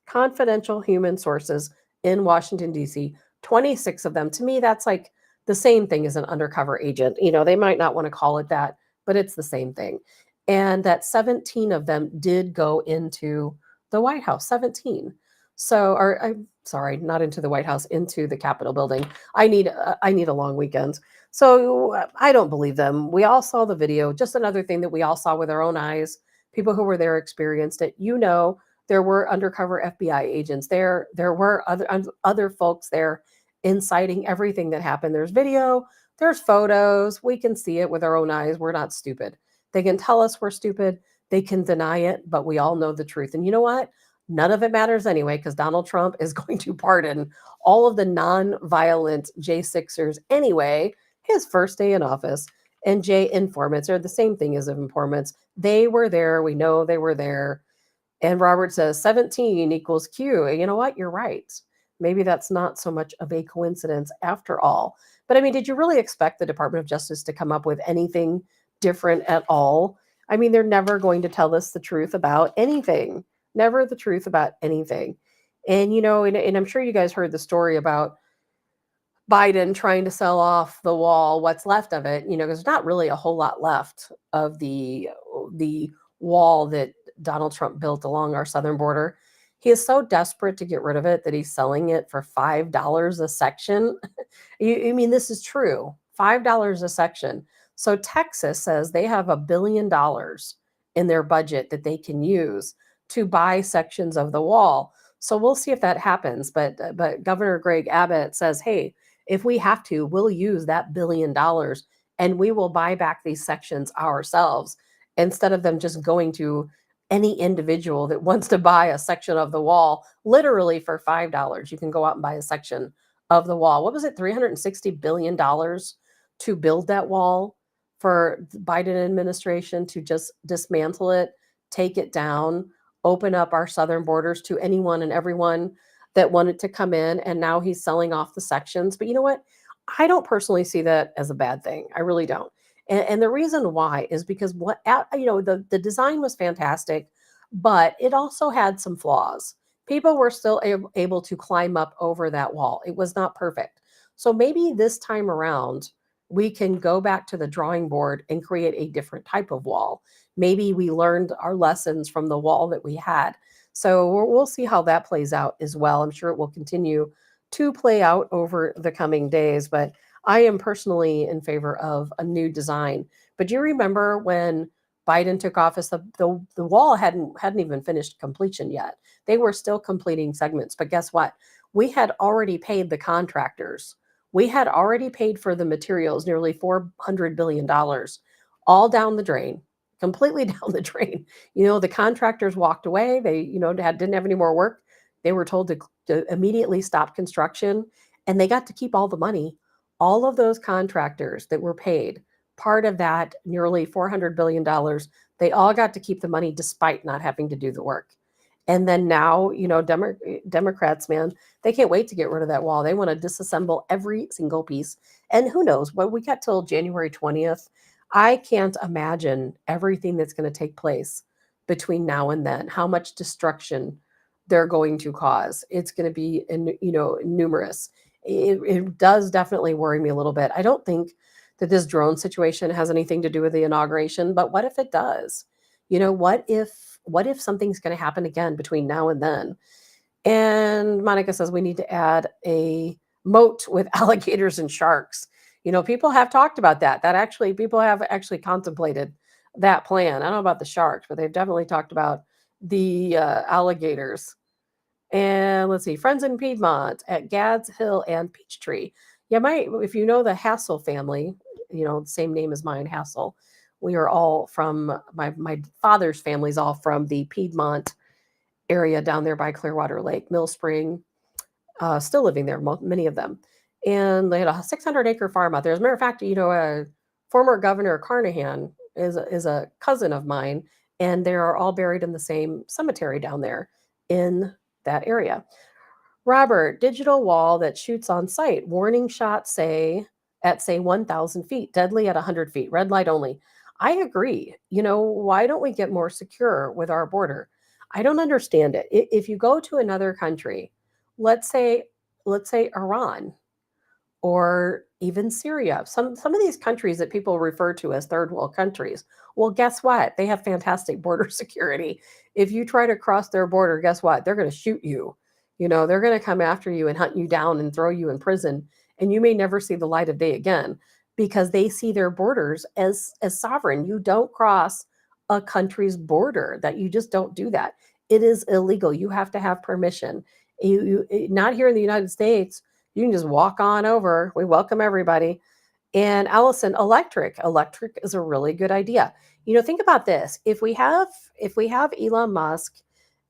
confidential human sources in Washington, D.C. 26 of them. To me, that's like the same thing as an undercover agent. They might not want to call it that, but it's the same thing. And that 17 of them did go into the White House, 17. So, I'm sorry, not into the White House, into the Capitol building. I need a long weekend. So I don't believe them. We all saw the video. Just another thing that we all saw with our own eyes. People who were there experienced it. There were undercover FBI agents there. There were other folks there inciting everything that happened. There's video, there's photos. We can see it with our own eyes. We're not stupid. They can tell us we're stupid. They can deny it, but we all know the truth. And you know what? None of it matters anyway, because Donald Trump is going to pardon all of the non-violent J6ers anyway, his first day in office. And J informants are the same thing as informants. They were there. We know they were there. And Robert says 17 equals Q. You know what? You're right. Maybe that's not so much of a coincidence after all. But I mean, did you really expect the Department of Justice to come up with anything different at all? I mean, they're never going to tell us the truth about anything. Never the truth about anything. And, and I'm sure you guys heard the story about Biden trying to sell off the wall, what's left of it, there's not really a whole lot left of the wall that Donald Trump built along our southern border. He is so desperate to get rid of it that he's selling it for $5 a section. I mean, this is true. $5 a section. So Texas says they have $1 billion in their budget that they can use to buy sections of the wall. So we'll see if that happens. But Governor Greg Abbott says, hey, If we have to, we'll use that $1 billion and we will buy back these sections ourselves instead of them just going to any individual that wants to buy a section of the wall, literally for $5. You can go out and buy a section of the wall. What was it, $360 billion to build that wall for the Biden administration to just dismantle it, take it down, open up our southern borders to anyone and everyone that wanted to come in. And now he's selling off the sections. But you know what? I don't personally see that as a bad thing. I really don't. And the reason why is because the design was fantastic, but it also had some flaws. People were still able to climb up over that wall. It was not perfect. So maybe this time around, we can go back to the drawing board and create a different type of wall. Maybe we learned our lessons from the wall that we had. So we'll see how that plays out as well. I'm sure it will continue to play out over the coming days, but I am personally in favor of a new design. But do you remember when Biden took office, the wall hadn't even finished completion yet. They were still completing segments. But guess what? We had already paid the contractors. We had already paid for the materials, nearly $400 billion, all down the drain, completely down the drain. The contractors walked away. They, didn't have any more work. They were told to immediately stop construction, and they got to keep all the money. All of those contractors that were paid, part of that nearly $400 billion, they all got to keep the money despite not having to do the work. And then now, Democrats, man, they can't wait to get rid of that wall. They want to disassemble every single piece. And who knows, what we got till January 20th. I can't imagine everything that's going to take place between now and then, how much destruction they're going to cause. It's going to be, numerous. It does definitely worry me a little bit. I don't think that this drone situation has anything to do with the inauguration, but what if it does? What if something's going to happen again between now and then? And Monica says we need to add a moat with alligators and sharks. People have talked about that. People have actually contemplated that plan. I don't know about the sharks, but they've definitely talked about the alligators. And let's see, friends in Piedmont at Gads Hill and Peachtree. Yeah, if you know the Hassell family, same name as mine, Hassell. We are all from my father's family's all from the Piedmont area down there by Clearwater Lake, Mill Spring, still living there, many of them. And they had a 600-acre farm out there. As a matter of fact, former Governor Carnahan is a cousin of mine, and they are all buried in the same cemetery down there in that area. Robert, digital wall that shoots on sight. Warning shots at 1,000 feet, deadly at 100 feet, red light only. I agree. Why don't we get more secure with our border? I don't understand it. If you go to another country, let's say Iran or even Syria, some of these countries that people refer to as third world countries, well, guess what? They have fantastic border security. If you try to cross their border, guess what? They're going to shoot you. They're going to come after you and hunt you down and throw you in prison, and you may never see the light of day again because they see their borders as sovereign. You don't cross a country's border. That you just don't do that. It is illegal. You have to have permission. Not here in the United States. You can just walk on over. We welcome everybody. And Allison, electric is a really good idea. Think about this. If we have Elon Musk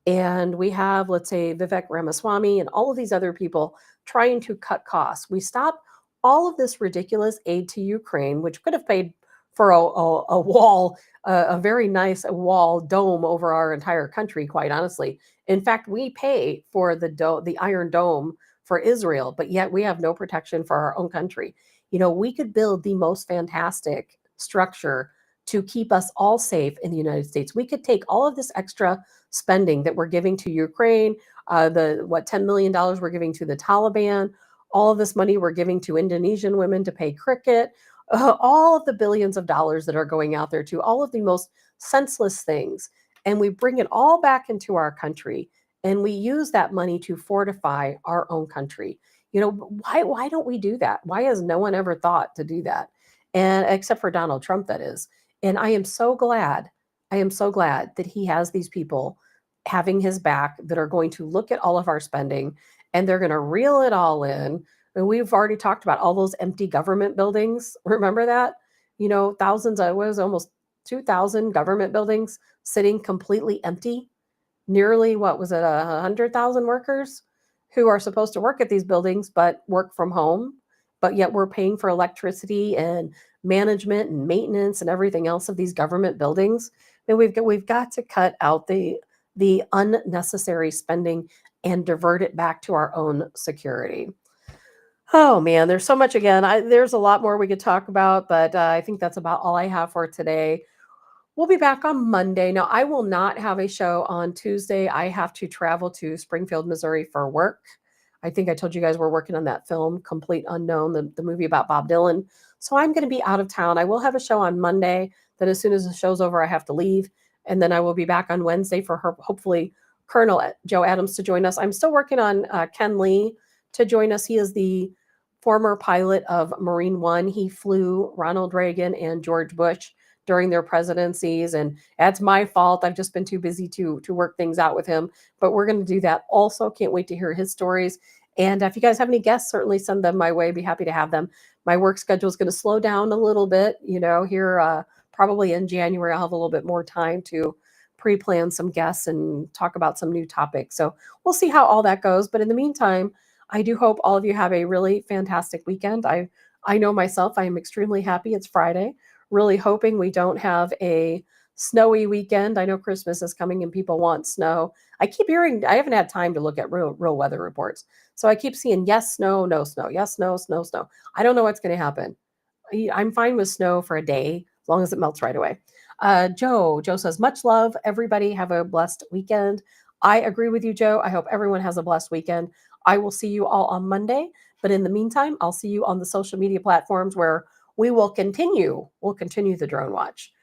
and we have, let's say, Vivek Ramaswamy and all of these other people trying to cut costs, we stop all of this ridiculous aid to Ukraine, which could have paid for a wall, a very nice wall dome over our entire country, quite honestly. In fact, we pay for the Iron Dome for Israel, but yet we have no protection for our own country. We could build the most fantastic structure to keep us all safe in the United States. We could take all of this extra spending that we're giving to Ukraine, $10 million we're giving to the Taliban, all of this money we're giving to Indonesian women to pay cricket, all of the billions of dollars that are going out there to all of the most senseless things. And we bring it all back into our country and we use that money to fortify our own country. Why don't we do that? Why has no one ever thought to do that? And except for Donald Trump, that is. And I am so glad that he has these people having his back that are going to look at all of our spending and they're going to reel it all in. And we've already talked about all those empty government buildings. Remember that? Thousands, it was almost 2,000 government buildings sitting completely empty. Nearly, what was it, 100,000 workers who are supposed to work at these buildings but work from home. But yet we're paying for electricity and management and maintenance and everything else of these government buildings. And we've got to cut out the unnecessary spending and divert it back to our own security. Oh man, there's so much again. There's a lot more we could talk about, but I think that's about all I have for today. We'll be back on Monday. Now, I will not have a show on Tuesday. I have to travel to Springfield, Missouri for work. I think I told you guys we're working on that film, Complete Unknown, the movie about Bob Dylan. So I'm going to be out of town. I will have a show on Monday. Then, as soon as the show's over, I have to leave. And then I will be back on Wednesday for her, hopefully, Colonel Joe Adams to join us. I'm still working on Ken Lee to join us. He is the former pilot of Marine One. He flew Ronald Reagan and George Bush during their presidencies, and that's my fault. I've just been too busy to work things out with him, but we're going to do that also. Can't wait to hear his stories. And if you guys have any guests, certainly send them my way. Be happy to have them. My work schedule is going to slow down a little bit, here probably in January. I'll have a little bit more time to pre-plan some guests and talk about some new topics. So we'll see how all that goes. But in the meantime, I do hope all of you have a really fantastic weekend. I know myself, I am extremely happy it's Friday. Really hoping we don't have a snowy weekend. I know Christmas is coming and people want snow. I keep hearing, I haven't had time to look at real weather reports. So I keep seeing yes, snow, no snow, yes, snow, snow, snow. I don't know what's going to happen. I'm fine with snow for a day as long as it melts right away. Joe says, much love. Everybody have a blessed weekend. I agree with you, Joe. I hope everyone has a blessed weekend. I will see you all on Monday. But in the meantime, I'll see you on the social media platforms where we'll continue the drone watch.